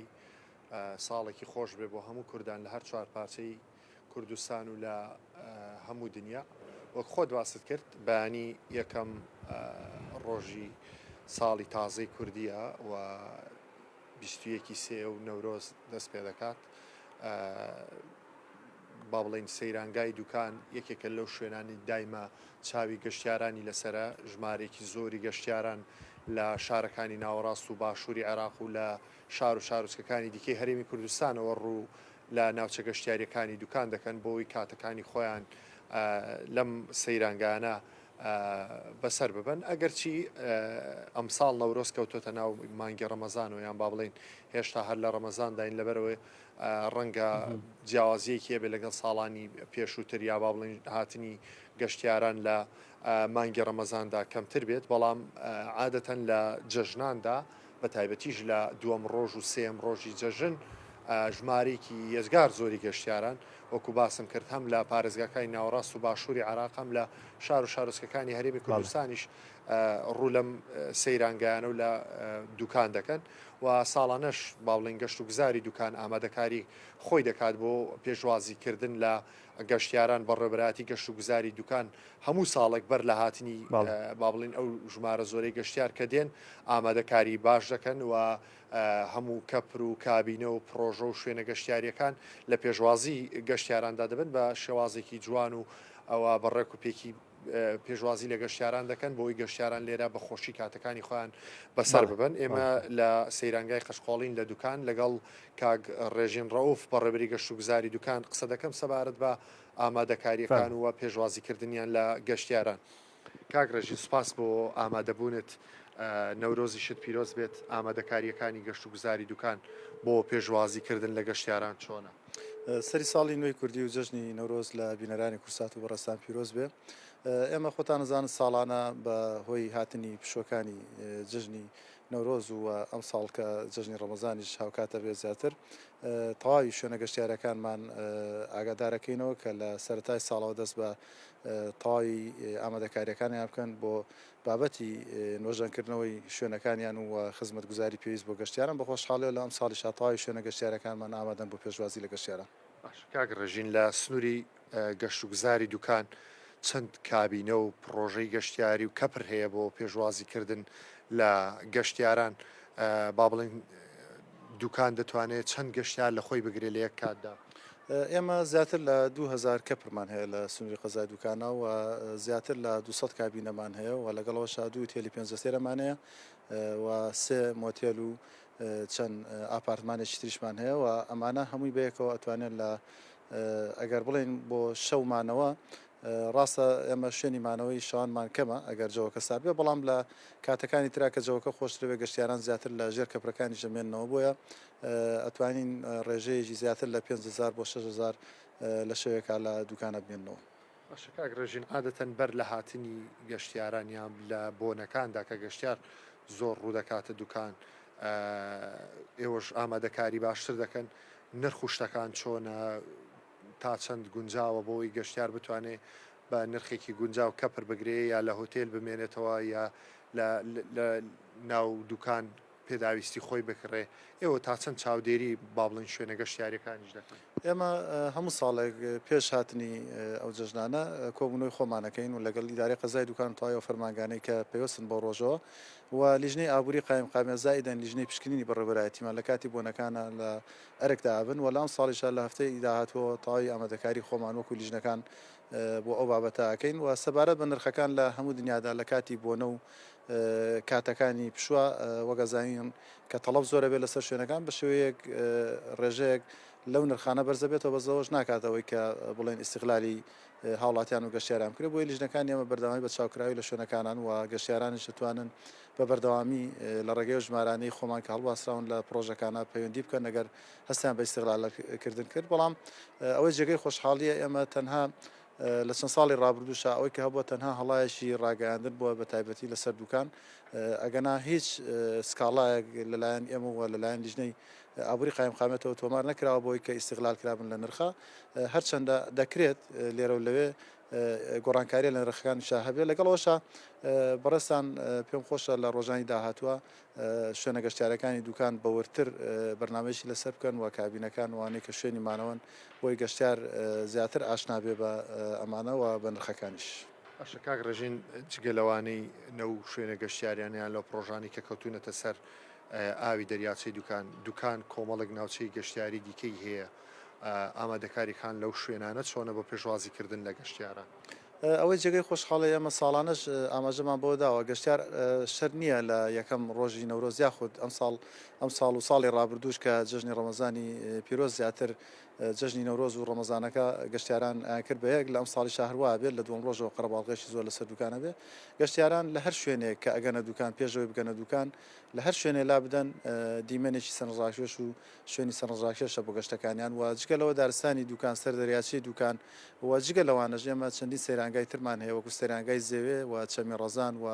ساڵێکی خۆش بێ بۆ هەموو کوردان لە هەر چوار پارچەی کوردستان و لە هەموو دنیا وەک خۆ دواست کرد بەیانی یەکەم ڕۆژی ساڵی تازەی کوردیە و 21 سێ و نەورۆز دەست پێ دەکات. با بڵین سەیرانگای دوکان یەکێکە لەو شوێنانی دایمە چاوی گەشتیارانی لەسرە ژمارێکی زۆری گەشتیاران لە شارەکانی ناوەڕاست و باشووری عێراق و لە شار و شارۆچکەکانی دیکەی هەرێمی کوردستانەوە ڕوو لە ناوچە گەشتیاریەکانی دوکان دەکەن بۆی کاتەکانی خۆیان لەم سەیرانگانە بەسەر ببن. ئەگەرچی ئەمساڵ نەورۆز کەوتۆتە ناو مانگی ڕەمەزان و یان با بڵین هێشتا هەر لە ڕەمەزان داین لەبەرەوەی ڕەنگە جیاوازیەکیە بێ لەگەڵ ساڵانی پێشووتر یا با بڵین هاتنی گەشتیاران لە مانگی ڕەمەزاندا کەمتر بێت بەڵام عادەتەن لە جەژناندا بە تایبەتیش لە دووەم ڕۆژ و سێم ڕۆژی جەژن ژمارێکی یەزگار زۆری گەشتیاران وەکو باسم کرد هەم لە پارێزگاکانی ناوەڕاست و باشووری عێراق هەم لە شار و شارۆچکەکانی هەرێمی کوردستانیش ڕوو لەم سەیرانگایانە و لە دوکان دەکەن و ساڵانەش باوڵین گەشت و گوزاری دوکان ئامادەکاری خۆی دەکات بۆ پێشوازیکردن لە گەشتیاران بەڕێوەبەراتی گەشت و گوزاری دوکان هەموو ساڵێک بەر لە هاتنی با بڵین ئەو ژمارە زۆرەی گەشتیار کە دێن ئامادەکاری باش دەکەن و هەموو کەپر و کابینە و پرۆژە و شوێنە گەشتیاریەکان لە پێشوازی گەشتیاراندا دەبن بە شێوازێکی جوان و ئەوە بەڕێک و پێکی پێشوازی لە گەشتیاران دەکەن بۆی گەشتیاران لێرە بە خۆشی کاتەکانی خۆیان بەسەر ببن. ئێمە لە سەیرانگای قەشقۆڵین لە دوکان لەگەڵ کاگ ڕێژین ڕەوف بەڕێبەری گەشت و گوزاری دوکان قسە دەکەم سەبارەت بە ئامادەکاریەکان و پێشوازیکردنیان لە گەشتیاران. کاگ ڕێژین سوپاس بۆ ئامادەبوونت نەورۆزی شت پیرۆز بێت. ئامادەکاریەکانی گەشت و گوزاری دوکان بۆ پێشوازیکردن لە گەشتیاران چۆنە؟ سەری ساڵی نوێی کوردی و جەژنی نەورۆز لە بینەرانی کورسات و بەڕێستان پیرۆز بێ. ئێمە خۆتان نزانن ساڵانە بە هۆی هاتنی پشۆکانی جژنی نەورۆز و ئەم ساڵ کە جژنی ڕەمەزانیش هاوکاتە بێ زیاتر تەواوی شوێنە گەشتیارەکانمان ئاگادارەکەینەوە کە لە سەرەتای ساڵەوە دەست بە تەواوی ئامادەکاریەکانیان بکەن بۆ بابەتی نۆژەنکردنەوەی شوێنەکانیان و خزمەت گوزاری پێویست بۆ گەشتیاران بە خۆشحاڵیەوە لە ئەم ساڵی تەواوی شوێنە گەشتیارەکانمان ئامادەن بۆ پێشوازی لە گەشتیاران. کاگ ڕێژین لە سنووری گەشت و گوزاری دوکان چەند کابینە و پرۆژەی گەشتیاری و کەپر هەیە بۆ پێشوازیکردن لە گەشتیاران با بڵین دوکان دەتوانێت چەند گەشتیار لە خۆی بگرێت لە یەک کاتدا؟ ئێمە زیاتر لە 2000 کەپرمان هەیە لە سنووری قەزای دوکانە و زیاتر لە 200 کابینەمان هەیە و لەگەڵەوە شادوو تێلی 5 سێرەمان هەیە و 3 مۆتێل و چەند ئاپارتمانێکی تریشمان هەیە و ئەمانە هەمووی بەیەکەوە ئەتوانێت لە ئەگەر بڵین بۆ شەومانەوە ڕاستە ئێمە شوێنی مانەوەی شەوانمان کەمە ئەگەر جەوەکە سارد بێ بەڵام لە کاتەکانی ترا کە جەوەکە خۆشترێ گەشتیاران زیاتر لە ژێر کەپرەکانی ژەمێنەوە بۆیە ئەتوانین ڕێژەیەکی زیاتر لە 5000 بۆ 6000 لە شەوێکا لە دوکانە بمێنەوە. کاگ ڕێژین عادەتەن بەر لە هاتنی گەشتیارانیان لە بۆنەکاندا کە گەشتیار زۆر ڕوو دەکاتە دوکان ئێوەش ئامادەکاری باشتر دەکەن نرخ و شتەکان چۆنە تا چەند گونجاوە بۆی گەشتیار بتوانێت بە نرخێکی گونجاو کەپر بگرێ یا لە هۆتێل بمێنێتەوە یا لە ناو دوکان پێداویستی خۆی بکڕێ ئێوە تا چەند چاودێری با بڵێن شوێنە گەشتیاریەکانیش دەکەن ئێمە هەموو ساڵێک پێش هاتنی ئەو جەژنانە کۆبوونەوەی خۆمانەکەین و لەگەڵ ئیدارەی قەزای دوکان تەواوی فەرمانگانەی کە پێوەستن بۆ ڕۆژەوە و لیژنەی ئابووری قایمقامە زایدەن لیژنەی پشکنینی بەڕێوەبەرایەتیمان لە کاتی بۆنەکانە لە ئەرێکدا ئابن و لەم ساڵیشە لە هەفتەی داهاتوە تەواوی ئامادەکاری خۆمان وەکو لیژنەکان بۆ ئەو بابەتە ئەکەین و سەبارەت بە نرخەکان لە هەموو دنیادا لە کاتی بۆنە و کاتەکانی پشووە وەگەزانین کە تەڵەب زۆرە بێت لەسەر شوێنەکان بە شێوەیەک ڕێژەیەک لەو نرخانە بەرزەبێتەوە بەزەوەش ناکاتەوەی کە بڵێن ئیستیقلالی هاوڵاتیان و گەشتیاران کرێ بۆی لیژنەکان ئێمە بەردەوامی بە چاوکراوی لە شوێنەکانان و گەشتیارانیش دەتوانن بە بەردەوامی لە ڕێگەی ژمارانەی خۆمان کە هەڵواسراون لە پرۆژەکانە پەیوەندی بکەن ئەگەر هەستیان بە ئیستیقلالکردن کرد بەڵام ئەوەی جێگەی خۆشحاڵیە ئێمە تەنها لە چەند ساڵی ڕابردووشە ئەوەی کە هەبووە تەنها هەڵایەکی ڕاگەیاندن بووە بە تایبەتی لەسەر دوکان ئەگەنا هیچ سکاڵایەک لەلایەن ئێمە و لەلایەن لیژنەی ئابووری قایمقامەتەوە تۆمار نەکراوە بۆی کە ئیستیقلال کرابن لە نرخە هەرچەندە دەکرێت لێرە و لەوێ گۆڕانکاریە لە نرخەکانیشا هەبێت لەگەڵەوەشە بەڕێستان پێم خۆشە لە ڕۆژانی داهاتووە شوێنە گەشتیارەکانی دوکان بەورتر بەرنامەیەکی لەسەر بکەن و کابینەکان وانەی کە شوێنی مانەوەن بۆی گەشتیار زیاتر ئاشنا بێ بە ئەمانەوە بە نرخەکانیش. باشە کاک ڕێژین جگەلەوانەی نەو شوێنە گەشتیاریانیان لە پرۆژانی کە کەوتونەتە سەر ئاوی دەریاچەی دوکان کۆمەڵک ناوچەی گەشتیاری دیکەی هەیە ئامادەکاریەکان لەو شوێنانە چۆنە بۆ پێشوازیکردن لە گەشتیاران ئەوەی جێگەی خۆشحاڵی ئەمە ساڵانش ئاماژەمان بۆ داوە گەشتیار شەر نییە لە یەکەم ڕۆژی نەورۆز یاخود ئەم ساڵ و ساڵی ڕابردووش کە جژنی ڕەمەزانی پیرۆز زیاتر جژنی نەورۆز و ڕەمەزانەکە گەشتیاران کرد بە یەک لە ئەم ساڵی شاهروە بێت لە دوم ڕۆژەوە قەرەباڵغێشی زۆر لەسەر دوکانە بێ گەشتیاران لە هەر شوێنێک کە ئەگەنە دوکان پێشەوەی بگەنە دوکان لە هەر شوێنێ لا بدەن دیمەنێکی سەرنجڕاکێش و شوێنی سەرنجڕاکێشە بۆ گەشتەکانیان و جگەلەوە دارستانی دوکان سەر دەریاچەی دوکان و جگە لەوانەژ ئێمە چەندی سەیرانگای ترمان هەیە وەکو سەیرانگای زێوێ و چەمی ڕەزان و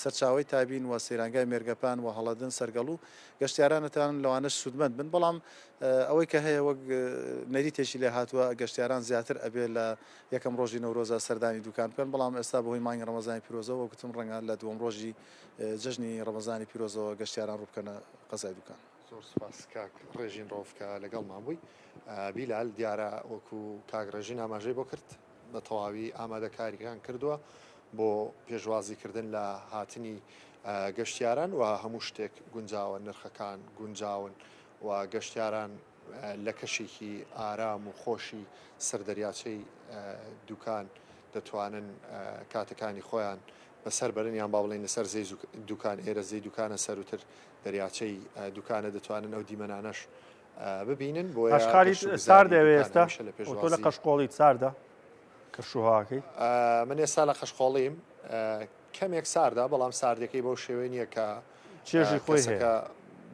سەرچاوی تابین و سەیرانگای مێرگەپان و هەڵەدن سەرگەڵ و گەشتیارانەتان لەوانەش سوودمەند بن بەڵام ئەوەی کە هەیە وەک نەریتێکی لێ هاتووە گەشتیاران زیاتر ئەبێ لە یەکەم ڕۆژی نەورۆزە سەردانی دوکان بکەن بەڵام ئێستا بەهۆی مانگی ڕەمەزانی پیرۆزەوە وەکوتم ڕەنگە لە دووەم ڕۆژی جژنی ڕەمەزانی پیرۆزەوە گەشتیاران ڕووبکەنە قەزای دوکان. زۆر سپاس کاک ڕێژین ڕۆفکە لەگەڵمان بووی بیلال دیارە وەکو کاک ڕێژین ئاماژەی بۆ کرد بە تەواوی ئامادەکاریەکان کردووە بۆ پێشوازیکردن لە هاتنی گەشتیاران و هەموو شتێک گونجاوە نرخەکان گونجاون و گەشتیاران لە کەشێکی ئارام و خۆشی سەردەریاچەی دوکان دەتوانن کاتەکانی خۆیان بەسەر بەرنیان با بڵێن لەسەر زەی دوکان ئێرە زەی دوکانە سەروتر دەریاچەی دوکانە دەتوانن ئەو دیمەنانەش ببینن بۆ قەشقاڵی سار دەوێت ئێستا تۆ لە قەشقۆڵی ساردا کەشوهاکەی من ئێستا لە قەشقۆڵیم کەمێک ساردا بەڵام ساردەکەی بەو شێوەیە نییە کە چێژی خۆی هەیە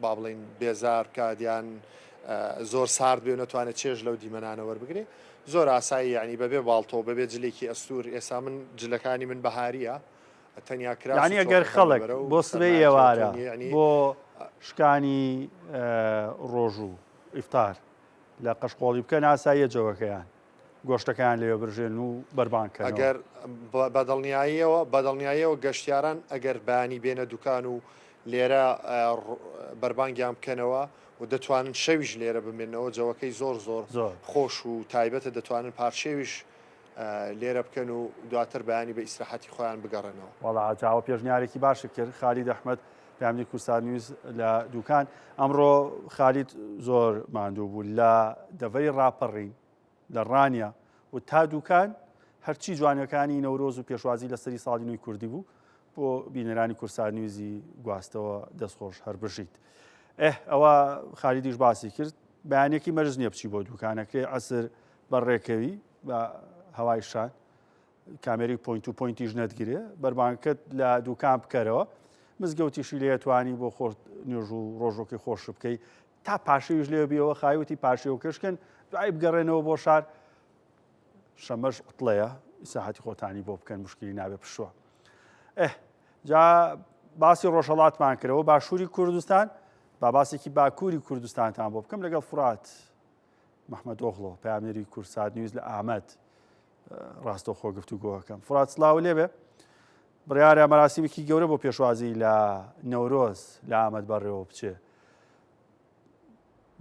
با بڵین بێزار کادیان زۆر سارد بێ نەتوانێت چێژ لەو دیمەنانە وەربگرێ زۆر ئاسایی یعنی بەبێ باڵتۆ بەبێ جلێکی ئەستور ئێستا من جلەکانی من بەهاریە تەنیا کرا یعنی ئەگەر خەڵک بۆ سبەی ئێوارە بۆ شکانی ڕۆژ و ئیفتار لە قەشقۆڵی بکەن ئاساییە جەوەکەیان گۆشتەکان لێوە برژێن و بەربانکە ئەگەر بەدڵنیاییەوە گەشتیاران ئەگەر بەیانی بێنە دوکان و لێرە بەربانگیان بکەنەوە و دەتوانن شەویش لێرە بمێنەوە جەوەکەی زۆر خۆش و تایبەتە دەتوانن پارچێویش لێرە بکەن و دواتر بەیانی بە ئیسراحەتی خۆیان بگەڕێنەوە. وەڵا چاوە پێشنیارێکی باشە کرد خالید ئەحمەد پاملی کورسان نیوز لە دوکان ئەمڕۆ خالید زۆر ماندوو بوو لە دەڤەی ڕاپەڕین لە ڕانیا و تا دوکان هەرچی جوانەکانی نەورۆز و پێشوازی لەسەری ساڵی نوێی کوردی بوو بۆ بینەرانی کورسان نیوزی گواستەوە دەستخۆش هەر بژیت. ئەوە خالیدیش باسی کرد بەیانێکی مەرج نییە بچی بۆ دوکانەکەی عەسر بەڕێکەوی بە هەوای شان کامێری پۆینت و پۆینتیش نەتگیرێ بەربانکت لە دوکان بکەرەوە مزگەوتیشی لێتوانی بۆ خۆر نوێژ و ڕۆژۆکی خۆش بکەی تا پاشەویش لێ بێەوە خایوتی پاشێ و کەشکن دوای بگەڕێنەوە بۆ شار شەمەش قوتڵەیە ئیساحەتی خۆتانی بۆ بکەن مشکلی نابێ پشووە. جا باسی ڕۆژهەڵاتمان کردەوە باشووری کوردستان با باسێکی باکووری کوردستانتان بۆ بکەم لەگەڵ فورات محمد ئۆغڵۆ پامێری کورسات نیوز لە ئامەد ڕاستەوخۆ گفتوگۆەکەم فرات سڵاو لێبێ بڕیارە مەراسیمێکی گەورە بۆ پێشوازی لە نەورۆز لە ئامەد بەڕێوە بچێ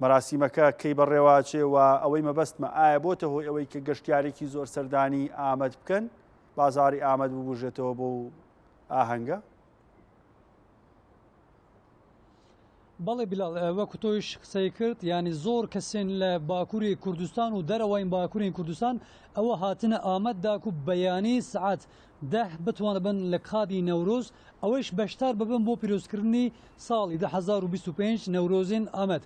مەراسیمەکە کەی بەڕێواچێ و ئەوەی مەبەستمە ئایا بۆتە هۆی ئەوەی کە گەشتیارێکی زۆر سەردانی ئامەد بکەن بازاری ئامەد ببوژێتەوە بۆ ئاهەنگە بەڵێ بیلال وەکو تۆیش قسەی کرد ینی زۆر کەسێن لە باکووری کوردستان و دەرەوەین باکووری کوردستان ئەوە هاتنە ئامەدداک و بەیانی سعات ده بتوانە بن لە کادی نەورۆز ئەوەش بەشدار ببن بۆ پیرۆزکردنی ساڵی 2025 نەورۆزین ئامەد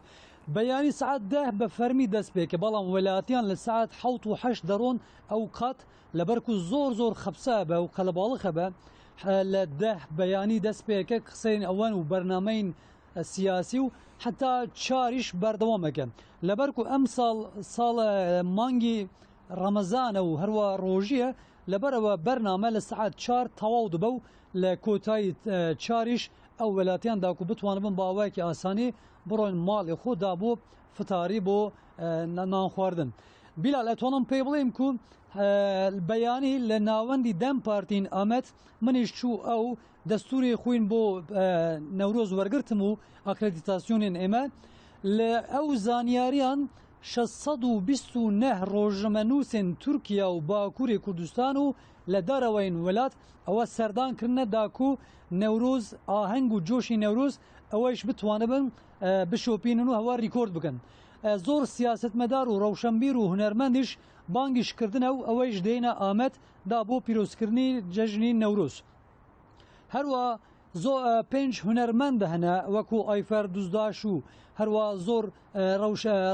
بەیانی سعات ده بە فەرمی دەست پێکە بەڵام وەلاتیان لە سعات 7 دەڕۆن ئەو قات لەبەرکو زۆر خەبسە بە و قەلەباڵخە بە لە ده بەیانی دەست پێکە قسەین ئەوەن و بەرنامەین سیاسی و حتا چاریش بەردەوامەکەن لەبەرکو ئەم ساڵ مانگی ڕەمەزانە و هەروە ڕۆژیە لەبەرەوە بەرنامە لە سعات 4 تەواو دەبە و لە کۆتایی چاریش ئەو وەلاتیان داکو بتوانە بن باوایەکی ئاسانی بڕۆین ماڵی خۆدا بۆ فتاری بۆ نان خواردن بیلال ئەتوانم پێی بڵێم کو بەیانی لە ناوەندی دەم پارتین ئامەد منیش چوو ئەو دەستوری خوین بۆ نەورۆز وەرگرتم و ئاکرێدیتاسیۆنین ئێمە لە ئەو زانیاریان 629 ڕۆژنامەنووسên تورکیا و باکووری کوردستان و لە دەرەوەین وڵات ئەوە سەردانکردنە داکو نەورۆز ئاهەنگ و جۆشی نەورۆز ئەوەش بتوانە بن بشۆپینن و هەوا ریکۆرد بکەن زۆر سیاستمەدار و ڕەوشەمبیر و هونەرمەندیش بانگیشکردنە و ئەوەیش دێنە ئامەد دا بۆ پیرۆزکردنی جەژنی نەورۆز هەروە زۆر 5 هونەرمەندە هەنە وەکو ئایفەر دوزداش و هەروە زۆر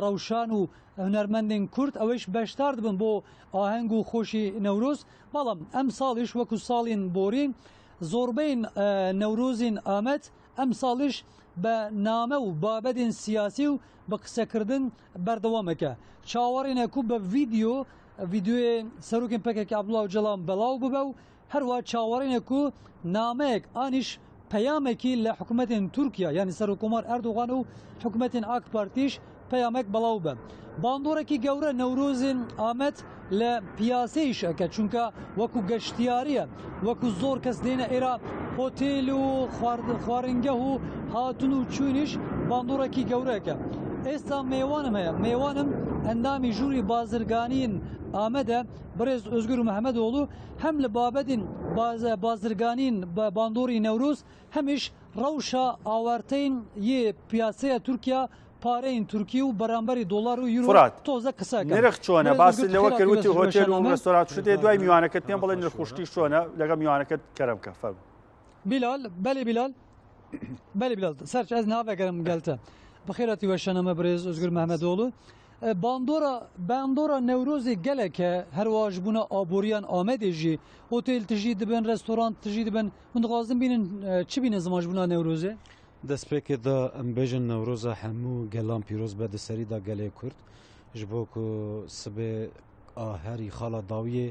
ڕەوشان و هونەرمەندین کورد ئەوەیش بەشدار دەبن بۆ ئاهەنگ و خۆشی نەورۆز بەڵام ئەم ساڵیش وەکو ساڵین بۆرین زۆربەین نەورۆزین ئامەد ئەم ساڵیش بە نامە و بابەتین سیاسی و بە قسەکردن بەردەوامەکە چاوەڕێنەکو بە ڤیدیۆی سەرۆکین پەکێکی عەبدوڵڵا ئۆجەڵان بەڵاو ببە و هەروە چاوەڕێنەکو نامەیەک ئانیش پەیامێکی لە حکوومەتین تورکیا یعنی سەرۆکۆمار ئەردوغان و حکوومەتین ئاک پارتیش پەیامێک بەڵاو بە باندۆرێکی گەورە نەورۆزین ئامەد لە پیاسەیشەکە چونکە وەکو گەشتیاریە وەکو زۆر کەس دێنە ئێرە هۆتێل و خواردنگە و هاتون و چوونیش باندۆرێکی گەورەکە ئێستا میوانم هەیە میوانم ئەندامی ژووری بازرگانین ئامەدە بەڕێز ئۆزگور محەممەدۆڵو هەم لە بابەتین بازرگانین بە باندۆری نەورۆز هەمیش ڕەوشە ئاوارتەین یێ پیاسەیە تورکیا پارەین تورکی و بەرامبەری دۆلار و یورۆ تۆزە قسەکە نرخ چۆنە باسی لەوە کردوتی هۆتێل و ڕێستۆران شتێ دوای میوانەکەت پێم بڵێ نرخوشتی چۆنە لەگە میوانەکەت کەرم کە فەرموو بیلال بەڵێ بیلال بەڵێ بیلال سەرچ ئەز ناوەگەرم گەلتە بەخێراتی وەشەنەمە بەڕێز ئۆزگور محەممەدۆڵو باندۆرە نەورۆزی گەلێکە هەروەش بوونە ئابوووریان ئامەدێژی هۆتێل تژی دەبن ڕێستۆران تژی دەبن من دەخوازم بینن چی بینە زماش بوونا نەورۆزێ دەستپێکێدا ئەم بێژن نەورۆزە هەموو گەلان پیرۆز بە دەسەریدا گەلێ کورد ji bo ku sibê herî xala dawiyê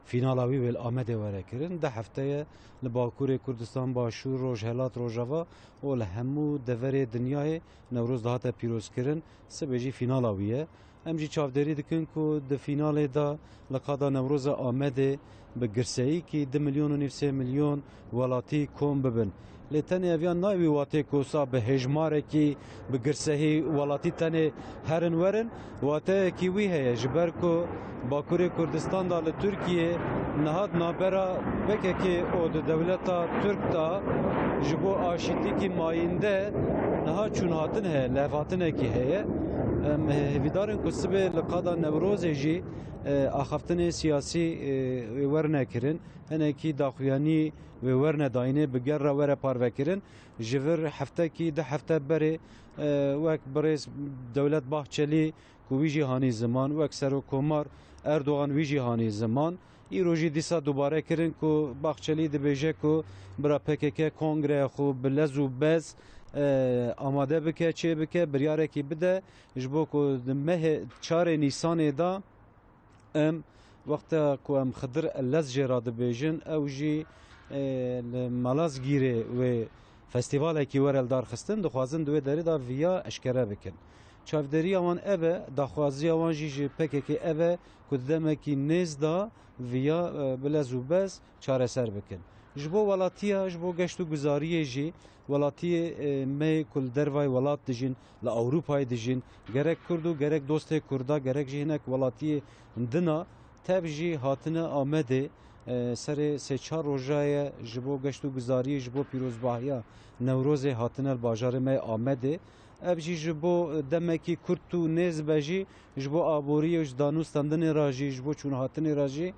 fînala wî wêl Amedê were kirin de hefteye li Bakurê Kurdistan Başûr Rojhelat Rojava û li hemû deverê dinyayê Newroz dihate pîrozkirin sibê jî fînala wî ye em jî çavderî dikin ku di fînalê da li qada Newroza Amedê bi girseyîkî 2 milyon û 3 milyon welatî kom bibin lê tenê eviyan nayê wî watê kosa bi hêjmarekî bi girsehî welatî tenê herin werin wateyekî wî heye ji ber ku Bakurê Kurdistan da li Tirkiyê nihat navbera vekekê o di dewleta Türk da ji bo aşîtîkî mayînde niha çûnhatin heye levhatinekî heye em hêvîdarin ku sibê li qada Newrozê jî axaftinê siyasî wê wernekirin hinekî daxuyanî wê wernedayînê bi gerra were parvekirin ji vir heftekî di hefte berê wek birêz Dewlet Bahçelî ku wî jî hanî ziman wek Serokkomar Erdogan wî jî hanî ziman îro jî dîsa dubare kirin ku Bahçelî dibêje ku bira PKK kongreya xwe bi lez û bez amade bike çê bike biryarekî bide ji bo ku di mehê 4 Nîsanê da em wexta ku em Xidir Ellez jê ra dibêjin ew jî li Malazgîrê wê festîvalekî were li dar xistin dixwazin di wê derê da viya eşkere bikin چاودێری ئەوان ئەبە داخوازی ئەوان ژیژ پێکێکی ئەبە کو دەمێکی نێزدا ڤیا بلەز و بەس چارەسەر بکەن ji bo welatiya ji bo geşt û guzariyê jî welatiyê me kul dervay welat dijîn li Ewropayê dijîn gerek Kurd û gerek dostê Kurda gerek jî hinek welatiyê dina tev jî hatine Amedê serê sê çar rojaye ji bo geşt û guzariyê ji bo pîrozbahiya Newrozê hatine li bajarê me Amedê ev jî ji bo demekî Kurd û nêz be jî ji bo aboriyê ji danû standinê ra jî ji bo çûnhatinê ra jî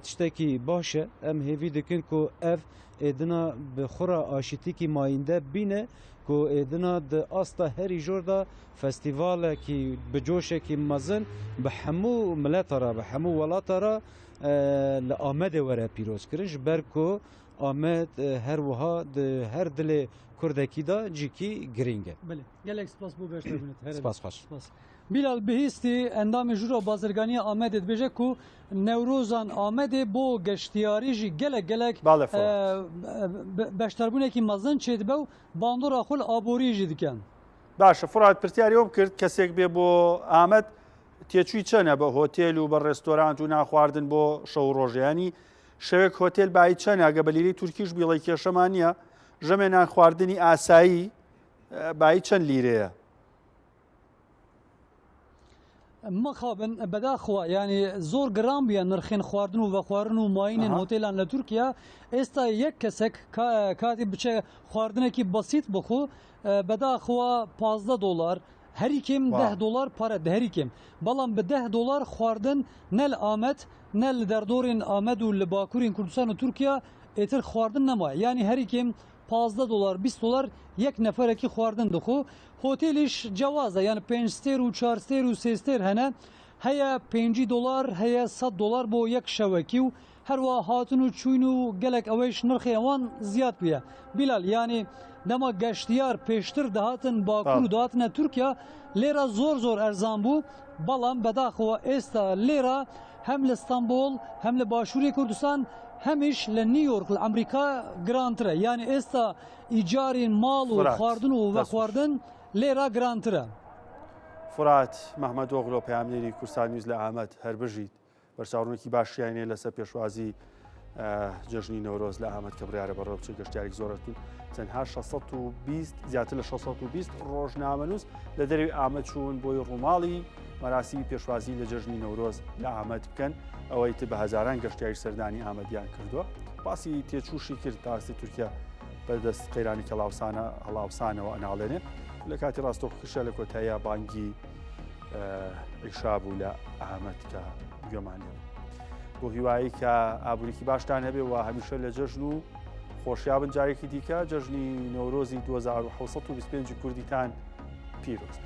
tiştekî baş e em hêvî dikin ku ev êdina bi xura aşîtîkî mayînde bîne ku êdina di asta herî jor da festîvalekî bi coşekî mezin bi hemû mileta ra bi hemû welata ra li Amedê were pîroz kirin ji ber ku Amed her wiha di her dilê Kurdekî da cîkî giring e. Gelek spas bû geştebûnê. Spas xweş. Bilal bihîstî endamê jûra bazirganiya Amedê dibêje ku Newrozan Amedê bo geştiyarî jî gelek beşdarbûnekî mezin çêdibe û bandora xwe li aborî jî dikin. باشە فڕات پرسیاری ئەوم کرد کەسێک بێ بۆ ئامەد تێچووی چەنە بە هۆتێل و بە ڕێستۆرانت و ناخواردن بۆ شەو ڕۆژیانی شەوێک هۆتێل بای چەنە گە بە لیرەی تورکیش بیڵی کێشەمان نییە ژەمێ نان خواردنی ئاسایی بای چەند لیرەیە مخابن بداخوا yani zor gram biya nirxên xwaردin û vexwarin û mayînên hotelan li Tirkiye êsta yek kesek katî biçe xwardinekî besît bixwe bedaxwa $15 herî kêm $10 pare herî kêm belam bi $10 xwardin ne li Amed ne li derdorên Amed û li Bakurên Kurdistan û Tirkiye êtir xwardin nemaye yani herî kêm $15 $20 yek neferekî xwardin dixwe hotelîş cewaz e yani 5 stêr û 4 stêr û 3 stêr hene heye $50 heye $100 bo yek şewekî û her wa hatin û çûyn û gelek ewêş nirxê ewan ziyad bûye Bilal yani dema geştiyar pêştir dihatin Bakur û dihatine Tirkiye lêra zor erzan bû belam bedaxwa êsta lêra hem li İstanbul hem li Başûrê Kurdistan hemiş li New York li Emerîka girantir e yani êsta îcarên mal û xwardin û vexwardin lêra girantir e. Furat Mehmedoglu peyamnêrî Kurdistan News li Amed herbijît berçavronekî başiyane lêser pêşwazî cejnî Newroz li Amed ke biryare berrew çi geştyarek zor tûn tenha 620 ziyatî li 620 rojnamenûs li derê Amed çûn boî Rûmalî merasîmî pêşwazî li cejnî Newroz li Amed bikin ئەوەی تە بە هەزاران گەشتیاری سەردانی ئامەدیان کردووە باسی تێچووشی کرد تاستی تورکیا بەدەست قەیرانی هەڵاوسانەوە ئەناڵێنێ لە کاتی ڕاستۆخکشە لە کۆتاییە بانگی ئیشا بوو لە ئامەد کە گوێمانێ بۆ هیوایی کە ئابوووریکی باشتان هەبێ و هەمیشە لە جەژن و خۆشیابن جارێکی دیکە جەژنی نەورۆزی 2725 کوردیتان پیرۆست